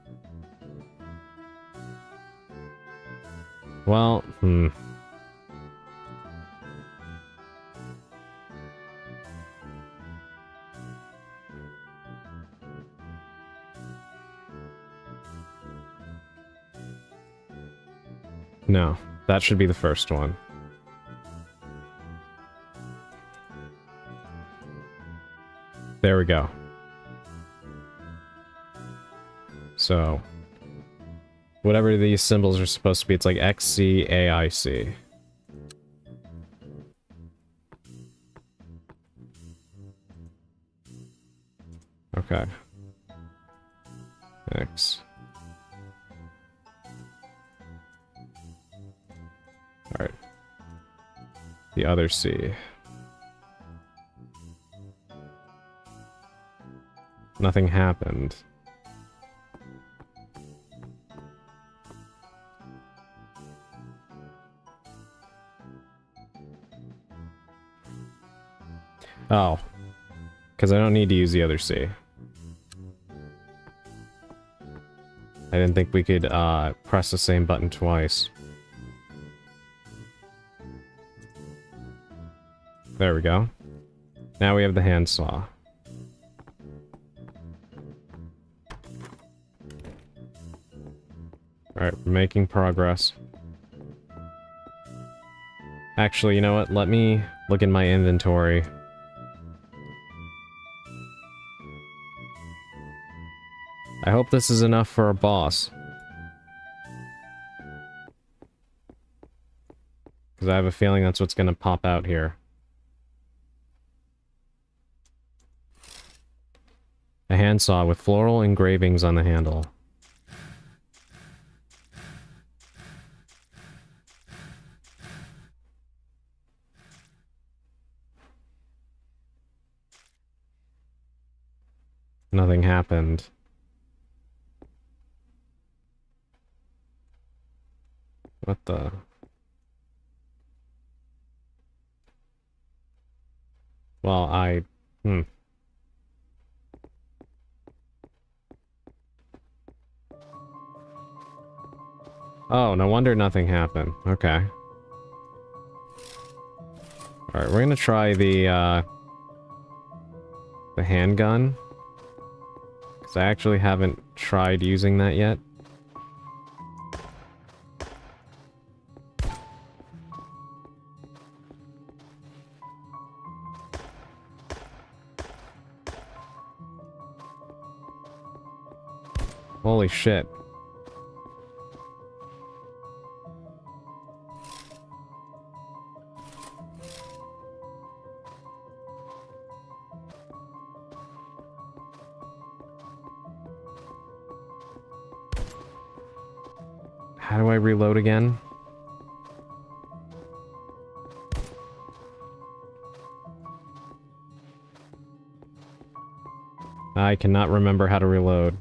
Well, No, that should be the first one. There we go. So, whatever these symbols are supposed to be, it's like XCAIC. Okay. X. Alright. The other C. Nothing happened. Oh. Because I don't need to use the other C. I didn't think we could press the same button twice. There we go. Now we have the handsaw. Alright, we're making progress. Actually, you know what? Let me look in my inventory. I hope this is enough for a boss. Because I have a feeling that's what's going to pop out here. A handsaw with floral engravings on the handle. Nothing happened. What the... Well, Oh, no wonder nothing happened. Okay. Alright, we're gonna try the handgun. Because I actually haven't tried using that yet. Holy shit. How do I reload again? I cannot remember how to reload.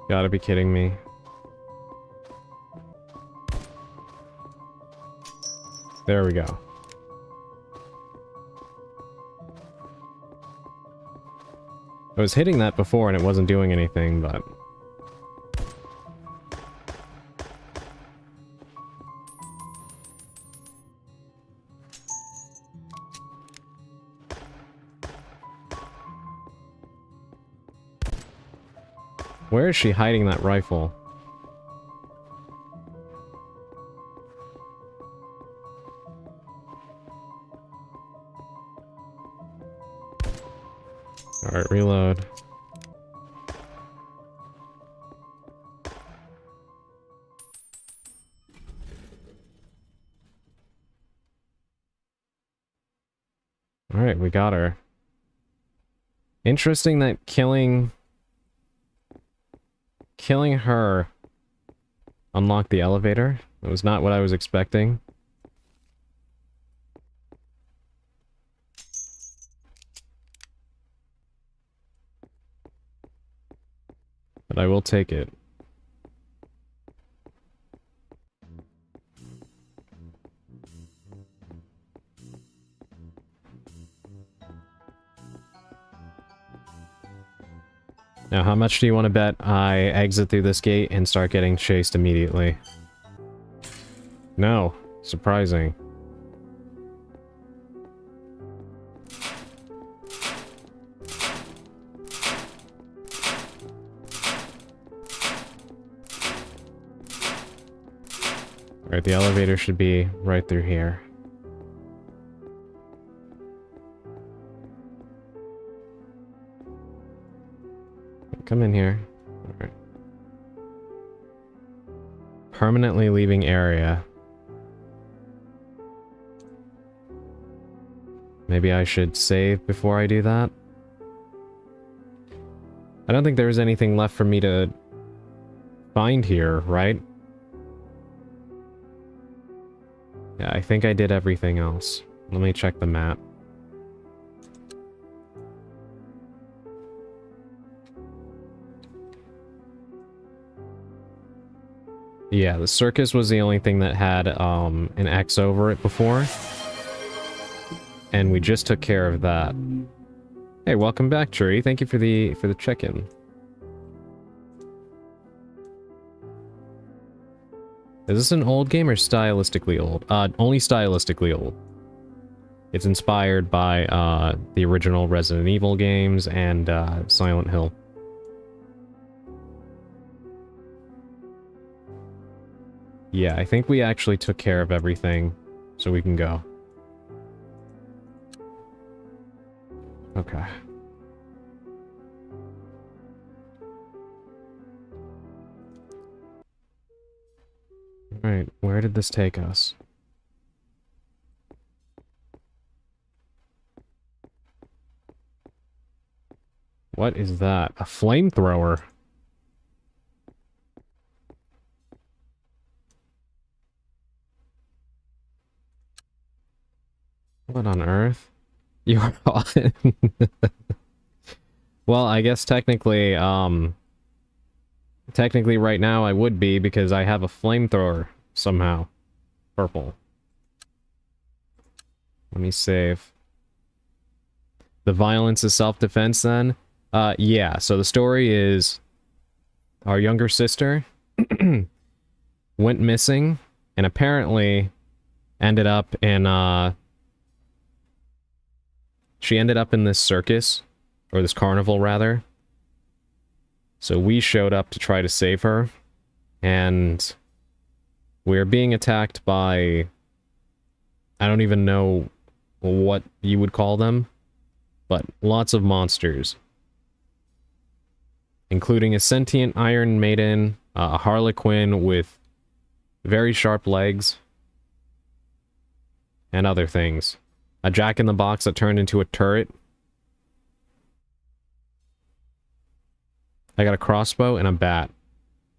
Gotta be kidding me. There we go. I was hitting that before and it wasn't doing anything, but... Where is she hiding that rifle? Alright, reload. Alright, we got her. Interesting that killing her unlocked the elevator. It was not what I was expecting. But I will take it. Now, how much do you want to bet I exit through this gate and start getting chased immediately? No. Surprising. Alright, the elevator should be right through here. Come in here. Alright. Permanently leaving area. Maybe I should save before I do that. I don't think there's anything left for me to find here, right? Yeah, I think I did everything else. Let me check the map. Yeah, the circus was the only thing that had an X over it before. And we just took care of that. Hey, welcome back, Tree. Thank you for the check-in. Is this an old game or stylistically old? Only stylistically old. It's inspired by the original Resident Evil games and Silent Hill. Yeah, I think we actually took care of everything, so we can go. Okay. Alright, where did this take us? What is that? A flamethrower? What on earth? You are on. Well, I guess technically right now I would be because I have a flamethrower somehow. Purple. Let me save. The violence is self-defense then? Yeah, so the story is our younger sister went missing and apparently ended up in she ended up in this circus, or this carnival rather. So we showed up to try to save her, and we're being attacked by, I don't even know what you would call them, but lots of monsters. including a sentient Iron Maiden, a Harlequin with very sharp legs, and other things. A Jack-in-the-Box that turned into a turret. I got a crossbow and a bat.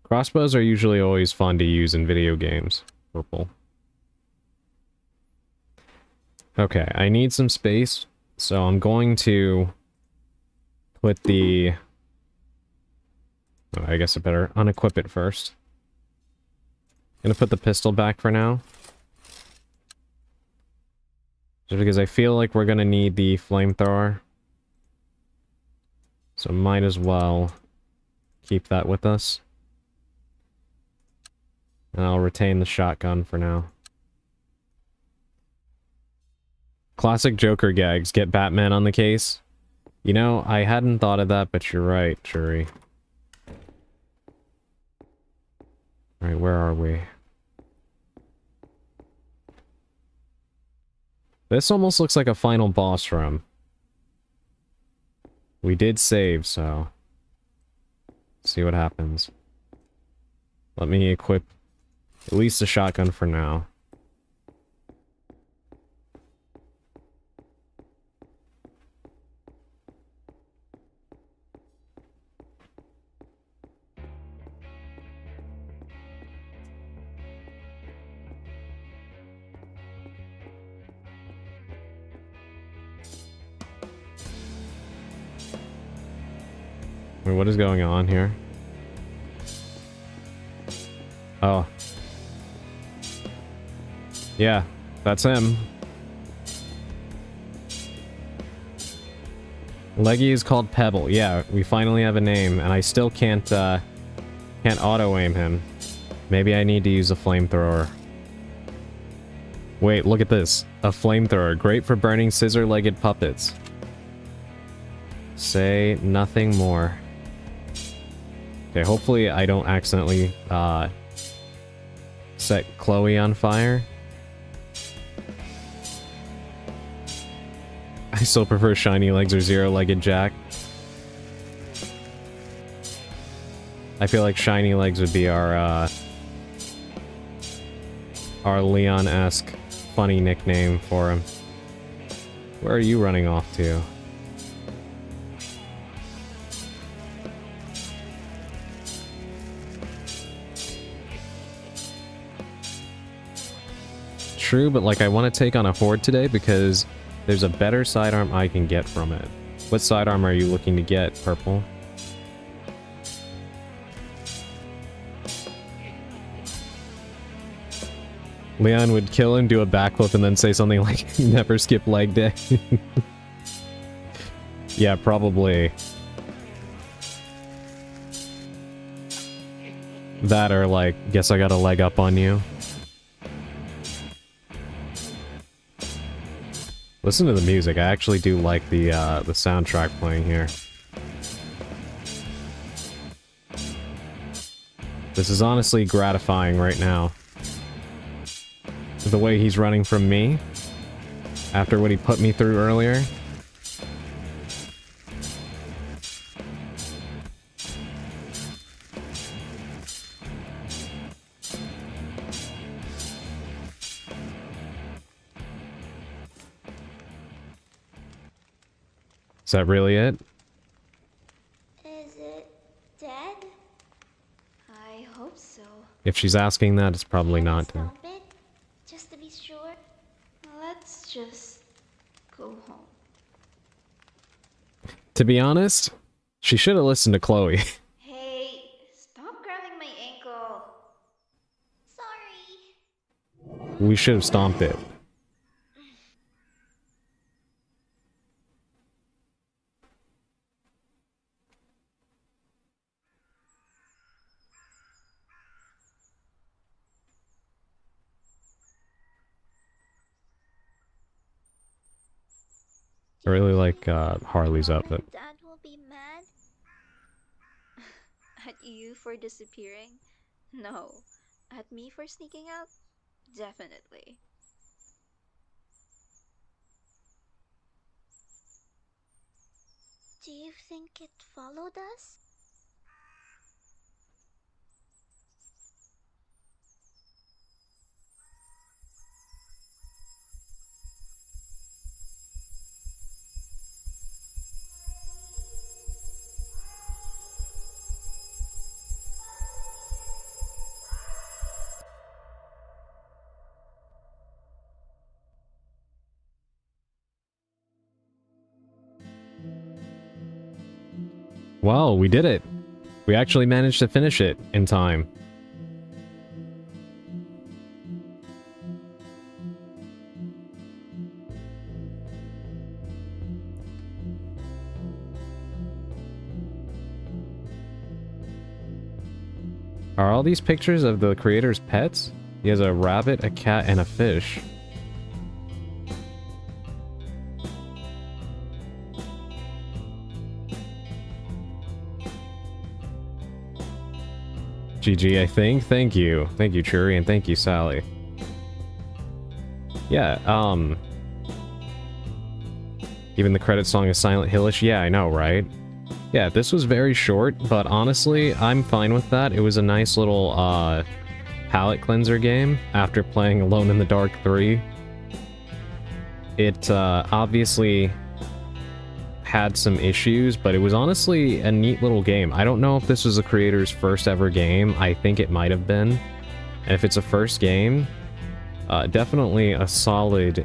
Crossbows are usually always fun to use in video games. Purple. Okay, I need some space, so I'm going to put the... Oh, I guess I better unequip it first. Gonna put the pistol back for now. Just because I feel like we're gonna need the flamethrower. So might as well keep that with us. And I'll retain the shotgun for now. Classic Joker gags. Get Batman on the case. You know, I hadn't thought of that, but you're right, Shuri. Alright, where are we? This almost looks like a final boss room. We did save, so... let's see what happens. Let me equip at least a shotgun for now. Wait, what is going on here? Oh. Yeah, that's him. Leggy is called Pebble. Yeah, we finally have a name, and I still can't auto-aim him. Maybe I need to use a flamethrower. Wait, look at this. A flamethrower. Great for burning scissor-legged puppets. Say nothing more. Okay, hopefully I don't accidentally, set Chloe on fire. I still prefer shiny legs or zero-legged Jack. I feel like shiny legs would be our Leon-esque funny nickname for him. Where are you running off to? True, but like I want to take on a horde today because there's a better sidearm I can get from it. What sidearm are you looking to get, Purple? Leon would kill him, do a backflip, and then say something like, never skip leg day. Yeah, probably. That or like, guess I got a leg up on you. Listen to the music. I actually do like the soundtrack playing here. This is honestly gratifying right now. The way he's running from me after what he put me through earlier. Is that really it? Is it dead? I hope so. If she's asking that, it's probably not. Stomp it, just to be sure. Let's just go home. To be honest, she should have listened to Chloe. Hey, stop grabbing my ankle. Sorry. We should have stomped it. I really like Harley's outfit. Dad will be mad at you for disappearing. No, at me for sneaking out. Definitely. Do you think it followed us? Well, we did it. We actually managed to finish it in time. Are all these pictures of the creator's pets? He has a rabbit, a cat, and a fish. GG, I think. Thank you. Thank you, Churi, and thank you, Sally. Yeah, even the credit song is Silent Hillish. Yeah, I know, right? Yeah, this was very short, but honestly, I'm fine with that. It was a nice little, palate cleanser game after playing Alone in the Dark 3. It, obviously had some issues, but it was honestly a neat little game. I don't know if this was the creator's first ever game. I think it might have been. And if it's a first game, definitely a solid,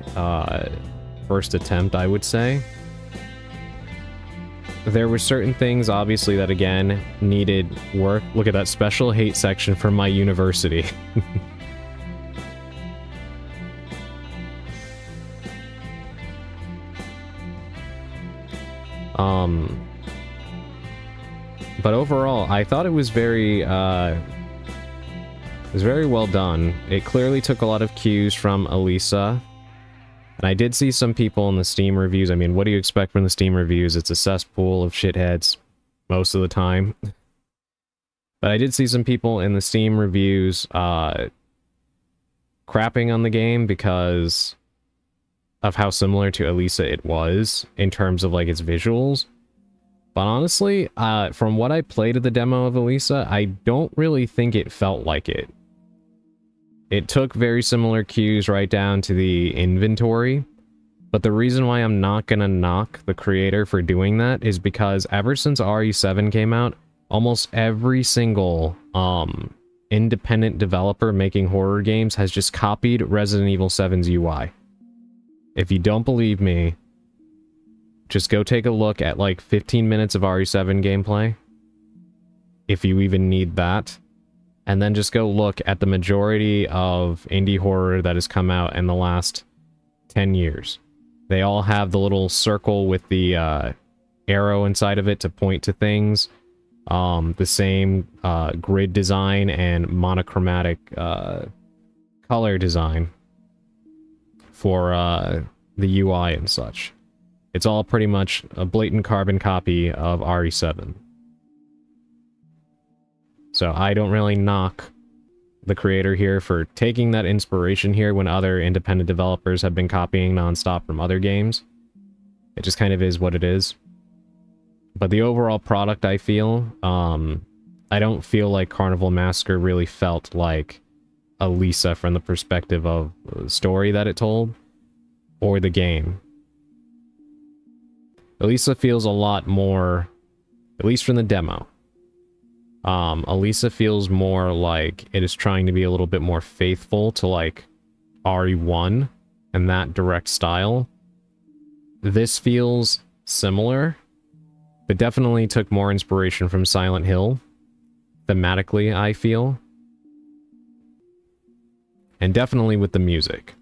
first attempt, I would say. There were certain things, obviously, that, again, needed work. Look at that special hate section from my university. But overall, I thought it was very well done. It clearly took a lot of cues from Elisa. And I did see some people in the Steam reviews. I mean, what do you expect from the Steam reviews? It's a cesspool of shitheads most of the time. But I did see some people in the Steam reviews crapping on the game because of how similar to Elisa it was in terms of, like, its visuals. But honestly, from what I played of the demo of Elisa, I don't really think it felt like it. It took very similar cues right down to the inventory, but the reason why I'm not gonna knock the creator for doing that is because ever since RE7 came out, almost every single independent developer making horror games has just copied Resident Evil 7's UI. If you don't believe me, just go take a look at like 15 minutes of RE7 gameplay, if you even need that. And then just go look at the majority of indie horror that has come out in the last 10 years. They all have the little circle with the arrow inside of it to point to things. The same grid design and monochromatic color design for the UI and such. It's all pretty much a blatant carbon copy of RE7. So I don't really knock the creator here for taking that inspiration here when other independent developers have been copying nonstop from other games. It just kind of is what it is. But the overall product, I feel, I don't feel like Carnival Massacre really felt like Elisa from the perspective of the story that it told, or the game. Elisa feels a lot more, at least from the demo. Elisa feels more like it is trying to be a little bit more faithful to, like, RE1 and that direct style. This feels similar, but definitely took more inspiration from Silent Hill, thematically, I feel. And definitely with the music.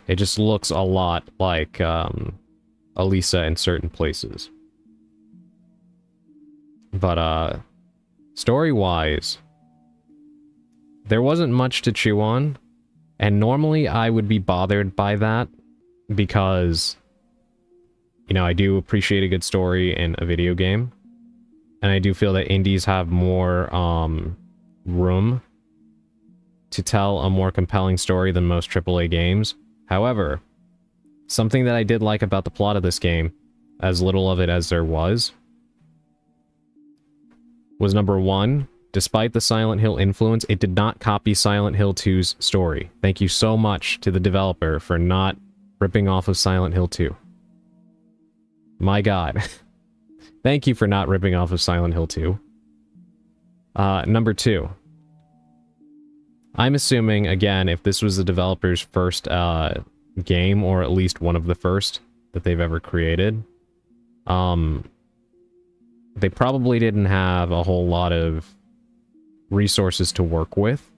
It just looks a lot like, Elisa in certain places. But, story-wise, there wasn't much to chew on, and normally I would be bothered by that, because, you know, I do appreciate a good story in a video game, and I do feel that indies have more, room to tell a more compelling story than most AAA games. However, something that I did like about the plot of this game, as little of it as there was number one, despite the Silent Hill influence, it did not copy Silent Hill 2's story. Thank you so much to the developer for not ripping off of Silent Hill 2. My god. Thank you for not ripping off of Silent Hill 2. Number two. I'm assuming, again, if this was the developer's first game, or at least one of the first, that they've ever created. They probably didn't have a whole lot of resources to work with.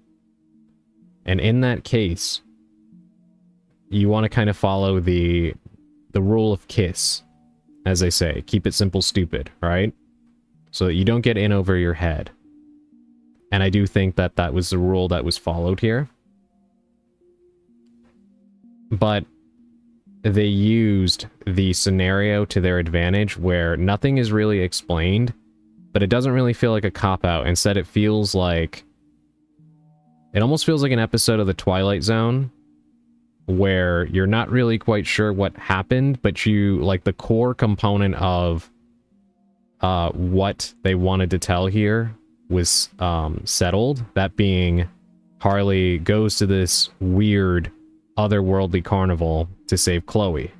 And in that case, you want to kind of follow the rule of KISS, as they say. Keep it simple, stupid, right? So that you don't get in over your head. And I do think that that was the rule that was followed here. But they used the scenario to their advantage where nothing is really explained, but it doesn't really feel like a cop-out. Instead, it feels like... It almost feels like an episode of The Twilight Zone where you're not really quite sure what happened, but you, like, the core component of what they wanted to tell here was settled. That being, Harley goes to this weird otherworldly carnival to save Chloe.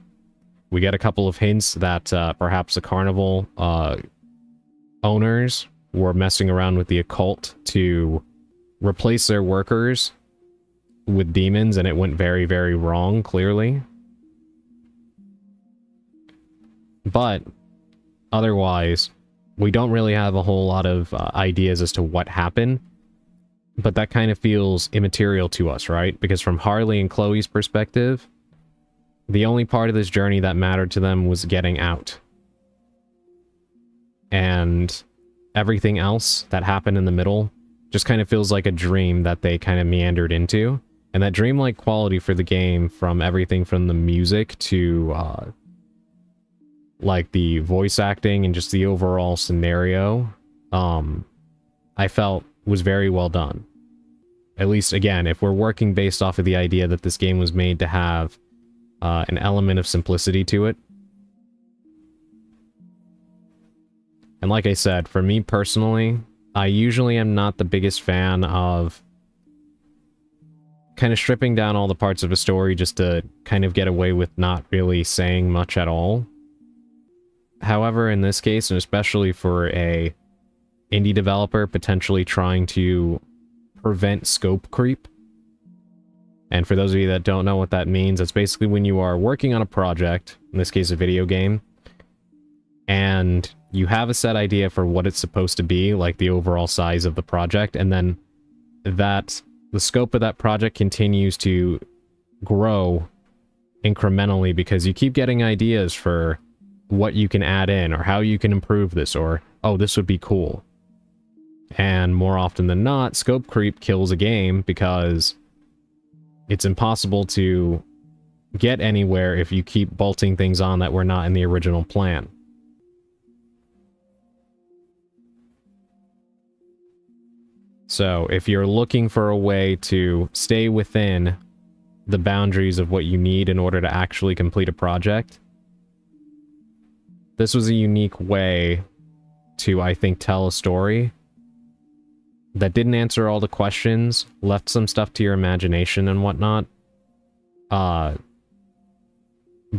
We get a couple of hints that perhaps the carnival owners were messing around with the occult to replace their workers with demons, and it went very, very wrong, clearly. But otherwise, we don't really have a whole lot of ideas as to what happened. But that kind of feels immaterial to us, right? Because from Harley and Chloe's perspective, the only part of this journey that mattered to them was getting out. And everything else that happened in the middle just kind of feels like a dream that they kind of meandered into. And that dreamlike quality for the game, from everything from the music to like the voice acting and just the overall scenario, I felt was very well done. At least, again, if we're working based off of the idea that this game was made to have an element of simplicity to it. And like I said, for me personally, I usually am not the biggest fan of kind of stripping down all the parts of a story just to kind of get away with not really saying much at all. However, in this case, and especially for a indie developer potentially trying to prevent scope creep. And for those of you that don't know what that means, it's basically when you are working on a project, in this case a video game, and you have a set idea for what it's supposed to be, like the overall size of the project, and then the scope of that project continues to grow incrementally because you keep getting ideas for what you can add in, or how you can improve this, or, oh, this would be cool. And more often than not, scope creep kills a game because it's impossible to get anywhere if you keep bolting things on that were not in the original plan. So, if you're looking for a way to stay within the boundaries of what you need in order to actually complete a project, this was a unique way to, I think, tell a story that didn't answer all the questions, left some stuff to your imagination and whatnot, but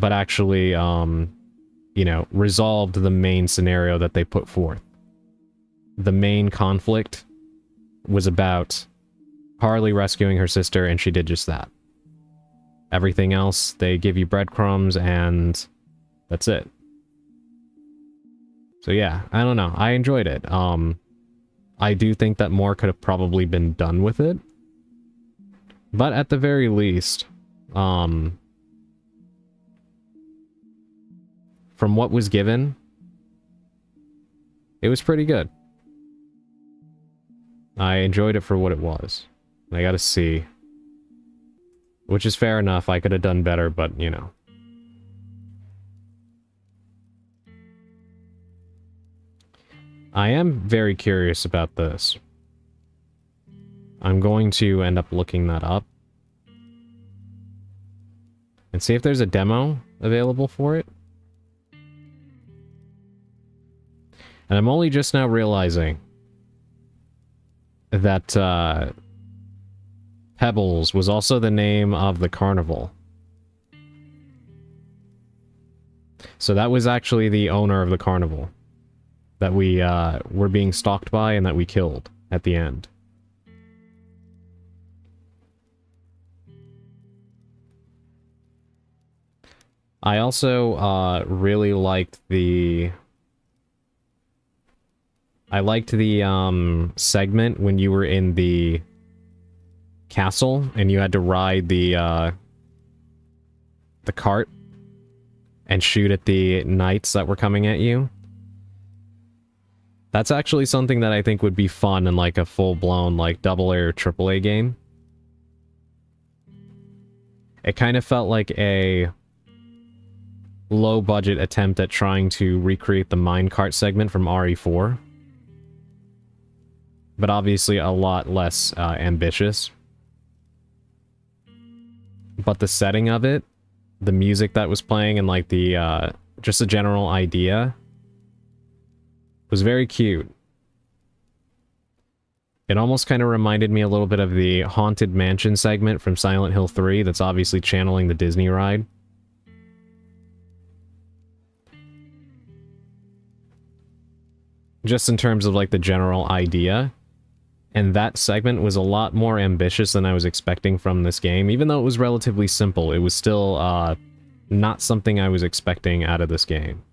actually, you know, resolved the main scenario that they put forth. The main conflict was about Harley rescuing her sister, and she did just that. Everything else, they give you breadcrumbs, and that's it. So yeah, I don't know. I enjoyed it. I do think that more could have probably been done with it. But at the very least, from what was given, it was pretty good. I enjoyed it for what it was. I gotta see. Which is fair enough, I could have done better, but, you know. I am very curious about this. I'm going to end up looking that up. And see if there's a demo available for it. And I'm only just now realizing that Pebbles was also the name of the carnival. So that was actually the owner of the carnival that we were being stalked by and that we killed at the end. I also really liked the... I liked the segment when you were in the castle and you had to ride the cart and shoot at the knights that were coming at you. That's actually something that I think would be fun in like a full-blown like AA or AAA game. It kind of felt like a low-budget attempt at trying to recreate the minecart segment from RE4. But obviously a lot less ambitious. But the setting of it, the music that was playing, and like the just the general idea was very cute. It almost kind of reminded me a little bit of the Haunted Mansion segment from Silent Hill 3 that's obviously channeling the Disney ride. Just in terms of like the general idea. And that segment was a lot more ambitious than I was expecting from this game. Even though it was relatively simple, it was still not something I was expecting out of this game.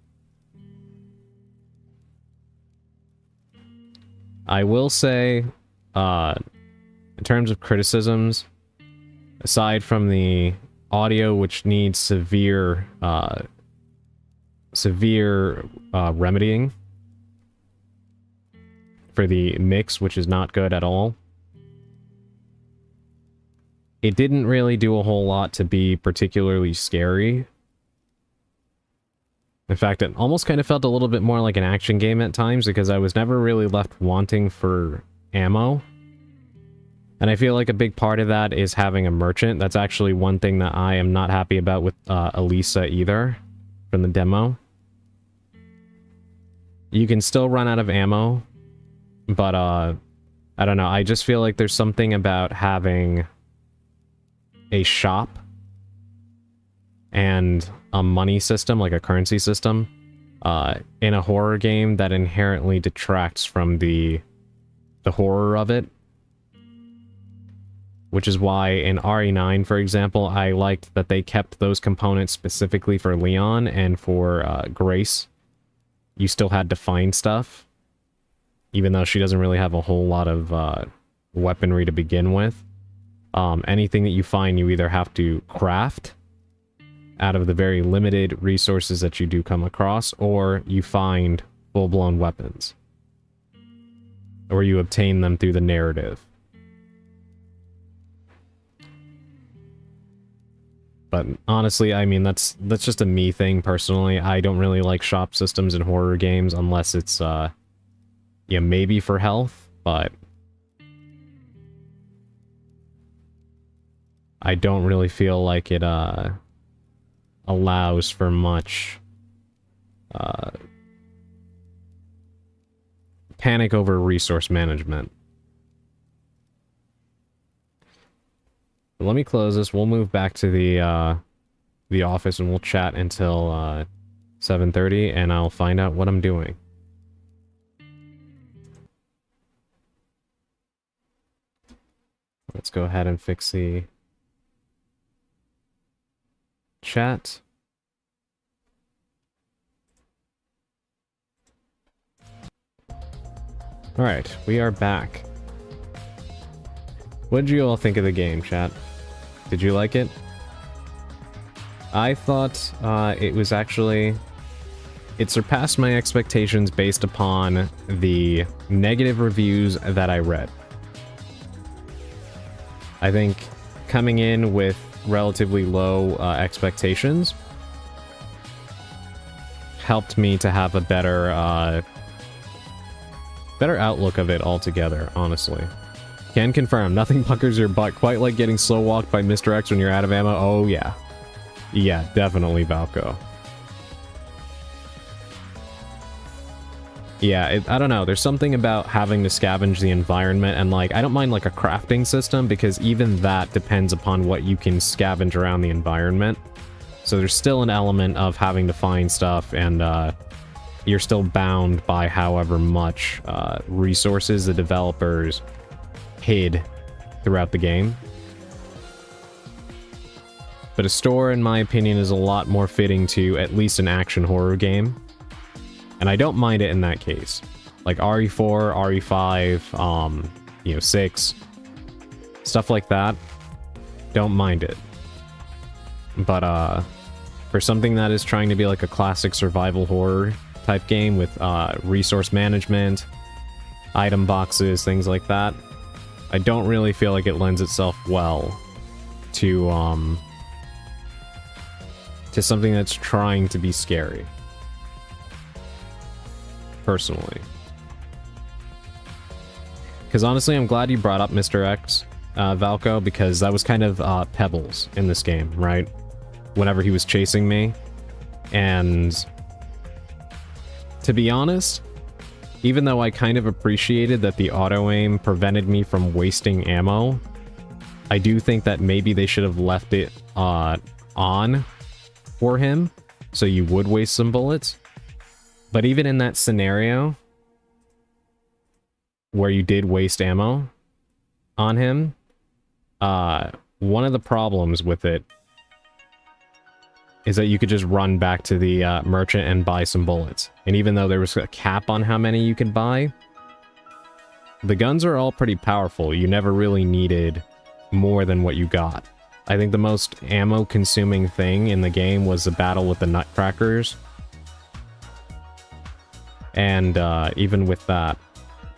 I will say, in terms of criticisms, aside from the audio, which needs severe remedying, for the mix, which is not good at all. It didn't really do a whole lot to be particularly scary. In fact, it almost kind of felt a little bit more like an action game at times, because I was never really left wanting for ammo. And I feel like a big part of that is having a merchant. That's actually one thing that I am not happy about with Elisa either, from the demo. You can still run out of ammo, but, I don't know, I just feel like there's something about having a shop and a money system, like a currency system, in a horror game that inherently detracts from the horror of it. Which is why in RE9, for example, I liked that they kept those components specifically for Leon, and for Grace, you still had to find stuff. Even though she doesn't really have a whole lot of weaponry to begin with. Anything that you find, you either have to craft out of the very limited resources that you do come across, or you find full-blown weapons. Or you obtain them through the narrative. But honestly, I mean, that's just a me thing, personally. I don't really like shop systems in horror games unless it's, yeah, maybe for health, but I don't really feel like it allows for much panic over resource management. But let me close this. We'll move back to the office and we'll chat until 7:30, and I'll find out what I'm doing. Let's go ahead and fix the chat. Alright, we are back. What did you all think of the game, chat? Did you like it? I thought it was actually... It surpassed my expectations based upon the negative reviews that I read. I think coming in with relatively low expectations helped me to have a better outlook of it altogether, honestly. Can confirm, nothing puckers your butt quite like getting slow walked by Mr. X when you're out of ammo. Oh yeah. Yeah, definitely, Valko. Yeah, I don't know. There's something about having to scavenge the environment, and like, I don't mind like a crafting system, because even that depends upon what you can scavenge around the environment. So there's still an element of having to find stuff, and you're still bound by however much resources the developers hid throughout the game. But a store, in my opinion, is a lot more fitting to at least an action horror game. And I don't mind it in that case. Like RE4, RE5, 6, stuff like that. Don't mind it. But, for something that is trying to be like a classic survival horror type game with, resource management, item boxes, things like that, I don't really feel like it lends itself well to something that's trying to be scary. Personally. Because honestly, I'm glad you brought up Mr. X, Valko, because that was kind of Pebbles in this game, right? Whenever he was chasing me. And to be honest, even though I kind of appreciated that the auto-aim prevented me from wasting ammo, I do think that maybe they should have left it on for him, so you would waste some bullets. But even in that scenario, where you did waste ammo on him, one of the problems with it is that you could just run back to the merchant and buy some bullets. And even though there was a cap on how many you could buy, the guns are all pretty powerful. You never really needed more than what you got. I think the most ammo-consuming thing in the game was the battle with the Nutcrackers. And even with that,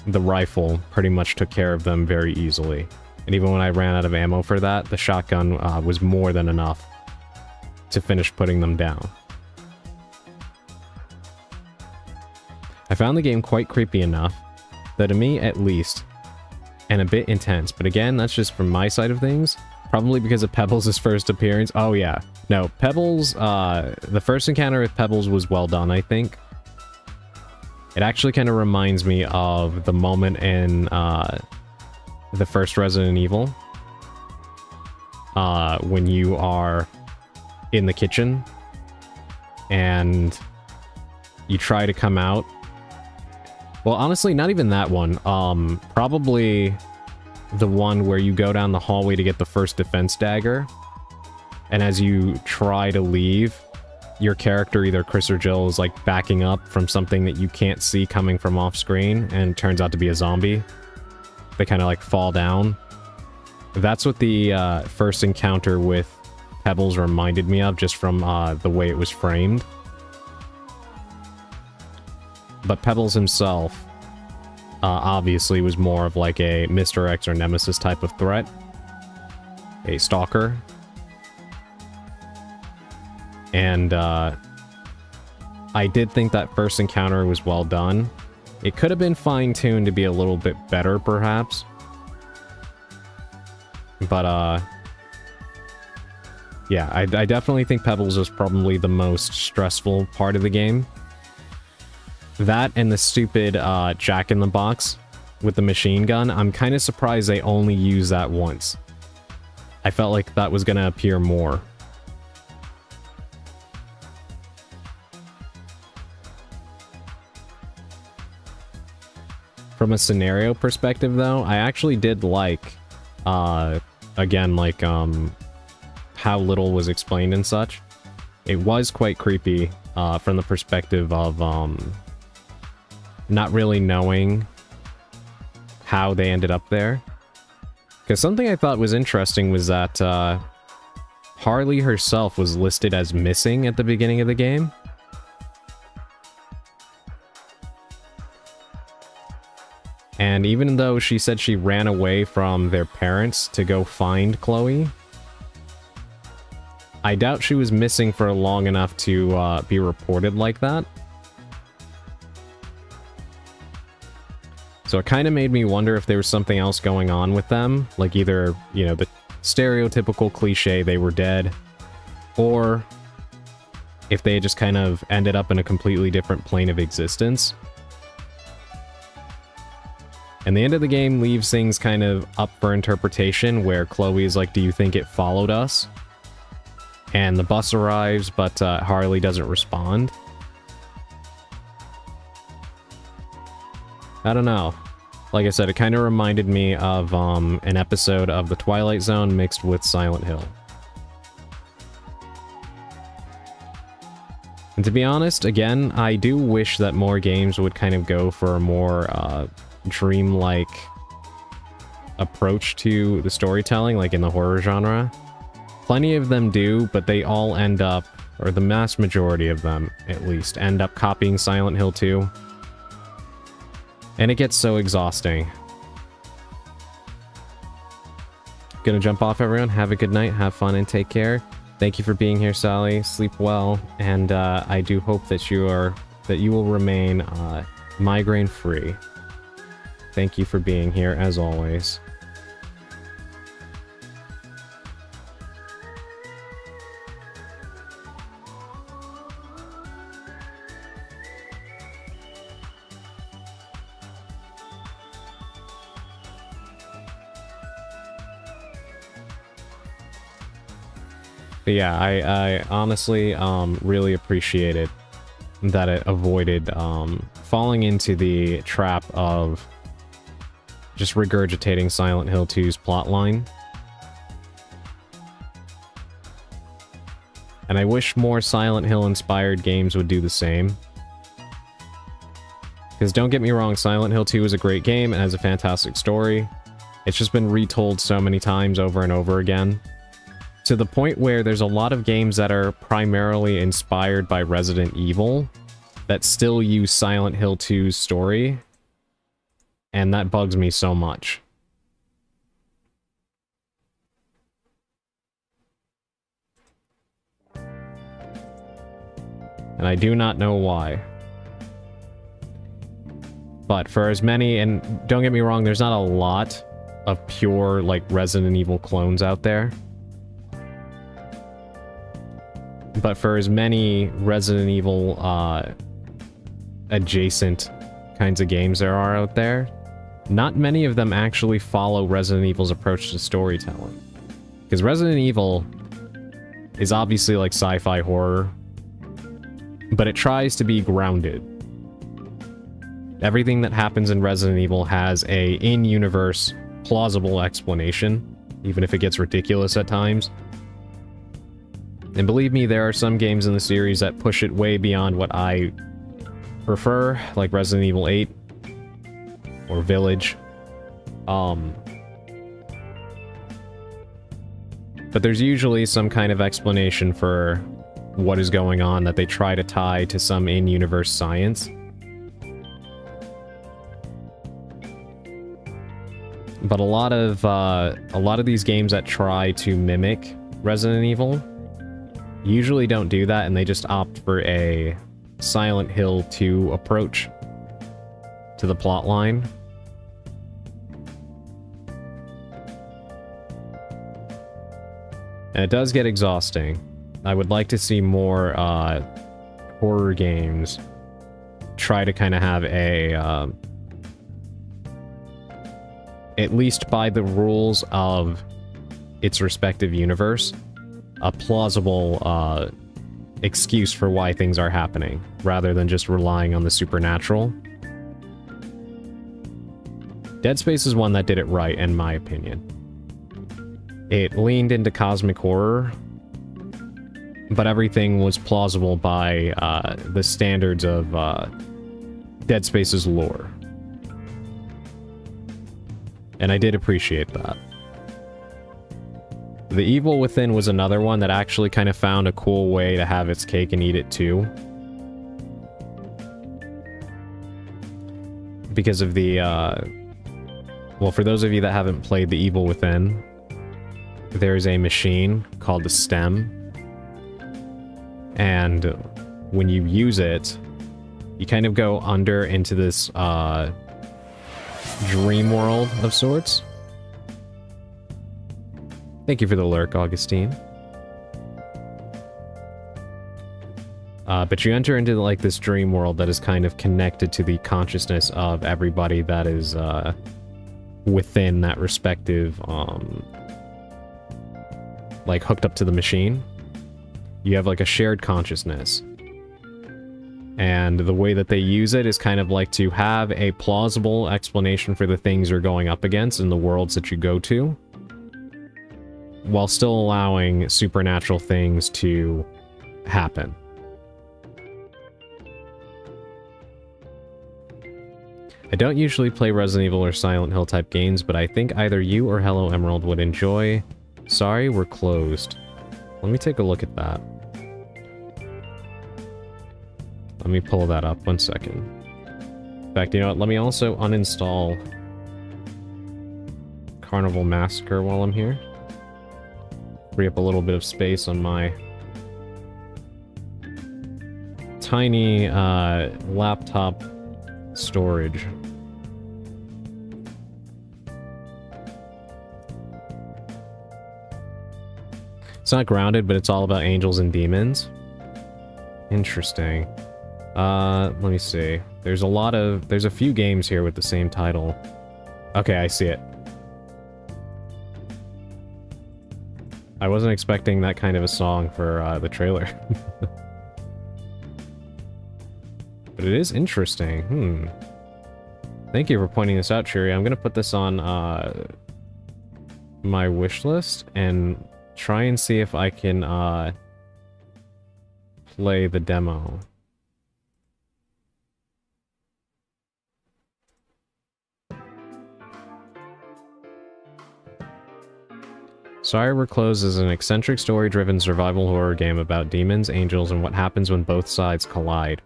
the rifle pretty much took care of them very easily. And even when I ran out of ammo for that, the shotgun was more than enough to finish putting them down. I found the game quite creepy enough that, to me at least, and a bit intense, but again, that's just from my side of things, probably because of Pebbles' first appearance. Oh yeah, no, Pebbles, the first encounter with Pebbles was well done, I think. It actually kind of reminds me of the moment in the first Resident Evil, when you are in the kitchen and you try to come out. Well, honestly, not even that one. Probably the one where you go down the hallway to get the first defense dagger, and as you try to leave, your character, either Chris or Jill, is like backing up from something that you can't see coming from off screen, and it turns out to be a zombie. They kind of like fall down. That's what the first encounter with Pebbles reminded me of, just from the way it was framed. But Pebbles himself obviously was more of like a Mr. X or Nemesis type of threat. A stalker. And I did think that first encounter was well done. It could have been fine-tuned to be a little bit better, perhaps. But, yeah, I definitely think Pebbles is probably the most stressful part of the game. That and the stupid Jack-in-the-Box with the machine gun, I'm kind of surprised they only used that once. I felt like that was going to appear more. From a scenario perspective, though, I actually did like, again, like, how little was explained and such. It was quite creepy, from the perspective of, not really knowing how they ended up there. Because something I thought was interesting was that, Harley herself was listed as missing at the beginning of the game. And even though she said she ran away from their parents to go find Chloe, I doubt she was missing for long enough to be reported like that. So it kind of made me wonder if there was something else going on with them, like either, you know, the stereotypical cliche they were dead, or if they had just kind of ended up in a completely different plane of existence. And the end of the game leaves things kind of up for interpretation, where Chloe is like, do you think it followed us? And the bus arrives, but Harley doesn't respond. I don't know. Like I said, it kind of reminded me of an episode of The Twilight Zone mixed with Silent Hill. And to be honest, again, I do wish that more games would kind of go for a more dreamlike approach to the storytelling, like in the horror genre. Plenty of them do, but they all end up, or the vast majority of them at least, end up copying Silent Hill 2. And it gets so exhausting. Gonna jump off, everyone. Have a good night, have fun, and take care. Thank you for being here, Sally. Sleep well, and I do hope that you will remain migraine-free. Thank you for being here, as always. But yeah, I honestly really appreciated that it avoided falling into the trap of just regurgitating Silent Hill 2's plotline. And I wish more Silent Hill-inspired games would do the same. Because don't get me wrong, Silent Hill 2 is a great game and has a fantastic story. It's just been retold so many times over and over again, to the point where there's a lot of games that are primarily inspired by Resident Evil that still use Silent Hill 2's story, and that bugs me so much. And I do not know why. But for as many, and don't get me wrong, there's not a lot of pure, like, Resident Evil clones out there. But for as many Resident Evil adjacent kinds of games there are out there, not many of them actually follow Resident Evil's approach to storytelling. Because Resident Evil is obviously like sci-fi horror, but it tries to be grounded. Everything that happens in Resident Evil has a in-universe plausible explanation, even if it gets ridiculous at times. And believe me, there are some games in the series that push it way beyond what I prefer, like Resident Evil 8 or Village. But there's usually some kind of explanation for what is going on that they try to tie to some in-universe science. But a lot of these games that try to mimic Resident Evil usually don't do that, and they just opt for a Silent Hill 2 approach to the plotline. And it does get exhausting. I would like to see more horror games try to kind of have a at least by the rules of its respective universe, a plausible excuse for why things are happening, rather than just relying on the supernatural. Dead Space is one that did it right, in my opinion. It leaned into cosmic horror, but everything was plausible by the standards of Dead Space's lore. And I did appreciate that. The Evil Within was another one that actually kind of found a cool way to have its cake and eat it too. Because of the, well, for those of you that haven't played The Evil Within, there's a machine called the Stem. And when you use it, you kind of go under into this, dream world of sorts. Thank you for the lurk, Augustine. But you enter into like this dream world that is kind of connected to the consciousness of everybody that is within that respective like hooked up to the machine. You have like a shared consciousness. And the way that they use it is kind of like to have a plausible explanation for the things you're going up against in the worlds that you go to, while still allowing supernatural things to happen. I don't usually play Resident Evil or Silent Hill type games, but I think either you or Hello Emerald would enjoy. Sorry, we're closed. Let me take a look at that. Let me pull that up 1 second. In fact, you know what? Let me also uninstall Carnival Massacre while I'm here. Free up a little bit of space on my tiny laptop storage. It's not grounded, but it's all about angels and demons. Interesting. Let me see. There's a few games here with the same title. Okay, I see it. I wasn't expecting that kind of a song for the trailer. But it is interesting. Thank you for pointing this out, Cheery. I'm gonna put this on my wish list and try and see if I can play the demo. Sorry We're Closed is an eccentric story-driven survival horror game about demons, angels, and what happens when both sides collide.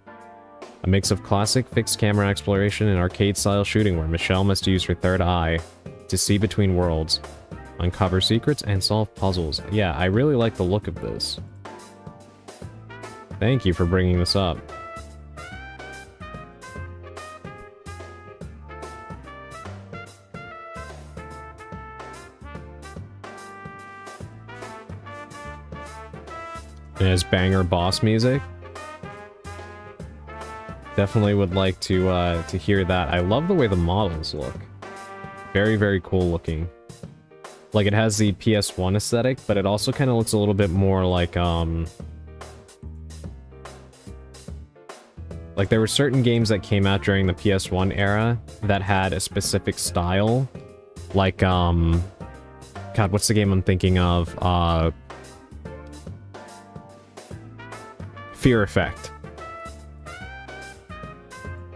A mix of classic fixed-camera exploration and arcade-style shooting where Michelle must use her third eye to see between worlds, uncover secrets, and solve puzzles. Yeah, I really like the look of this. Thank you for bringing this up. It has banger boss music. Definitely would like to hear that. I love the way the models look. Very, very cool looking. Like, it has the PS1 aesthetic, but it also kind of looks a little bit more like, like, there were certain games that came out during the PS1 era that had a specific style. Like, God, what's the game I'm thinking of? Fear Effect.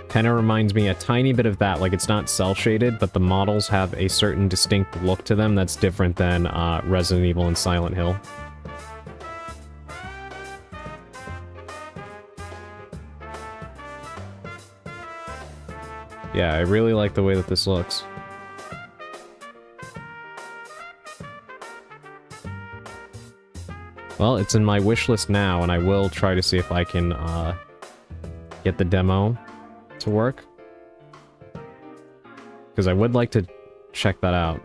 Kind of reminds me a tiny bit of that. Like, it's not cel-shaded, but the models have a certain distinct look to them that's different than Resident Evil and Silent Hill. Yeah, I really like the way that this looks. Well, it's in my wish list now, and I will try to see if I can get the demo to work. Because I would like to check that out.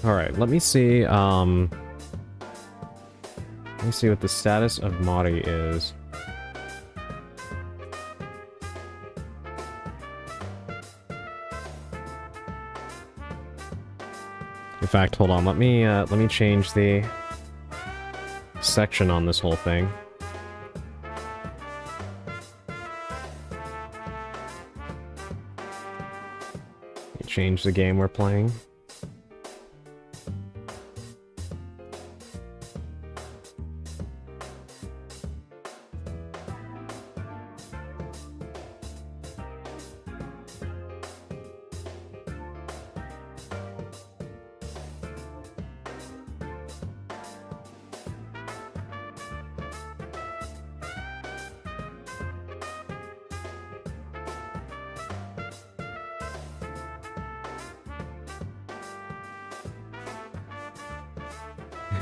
Alright, let me see, let me see what the status of Mari is. In fact, hold on, let me change the section on this whole thing. Change the game we're playing.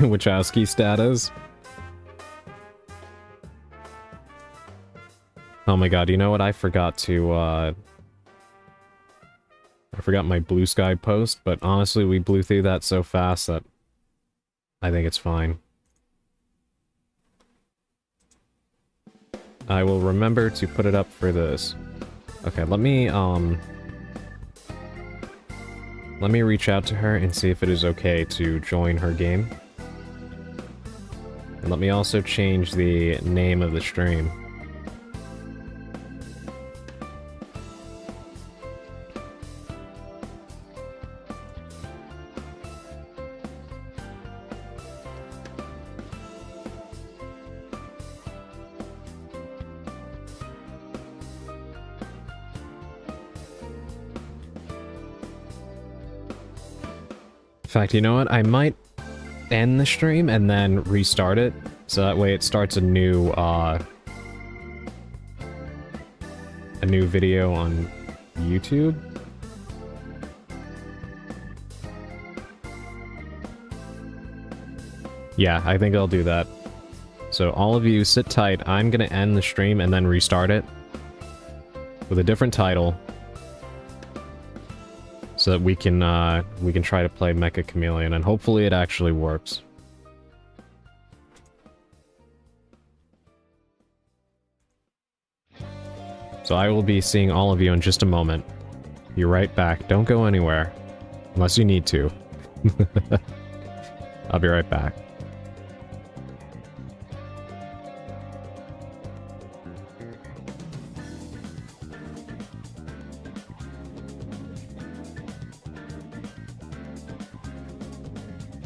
Wachowski status. Oh my god, you know what? I forgot to, I forgot my Blue Sky post, but honestly, we blew through that so fast that I think it's fine. I will remember to put it up for this. Okay, let me reach out to her and see if it is okay to join her game. And let me also change the name of the stream. fact, you know what? I might end the stream and then restart it, so that way it starts a new video on YouTube. Yeah, I think I'll do that. So all of you sit tight. I'm gonna end the stream and then restart it with a different title, so that we can try to play Mecha Chameleon, and hopefully it actually works. So I will be seeing all of you in just a moment. Be right back. Don't go anywhere. Unless you need to. I'll be right back.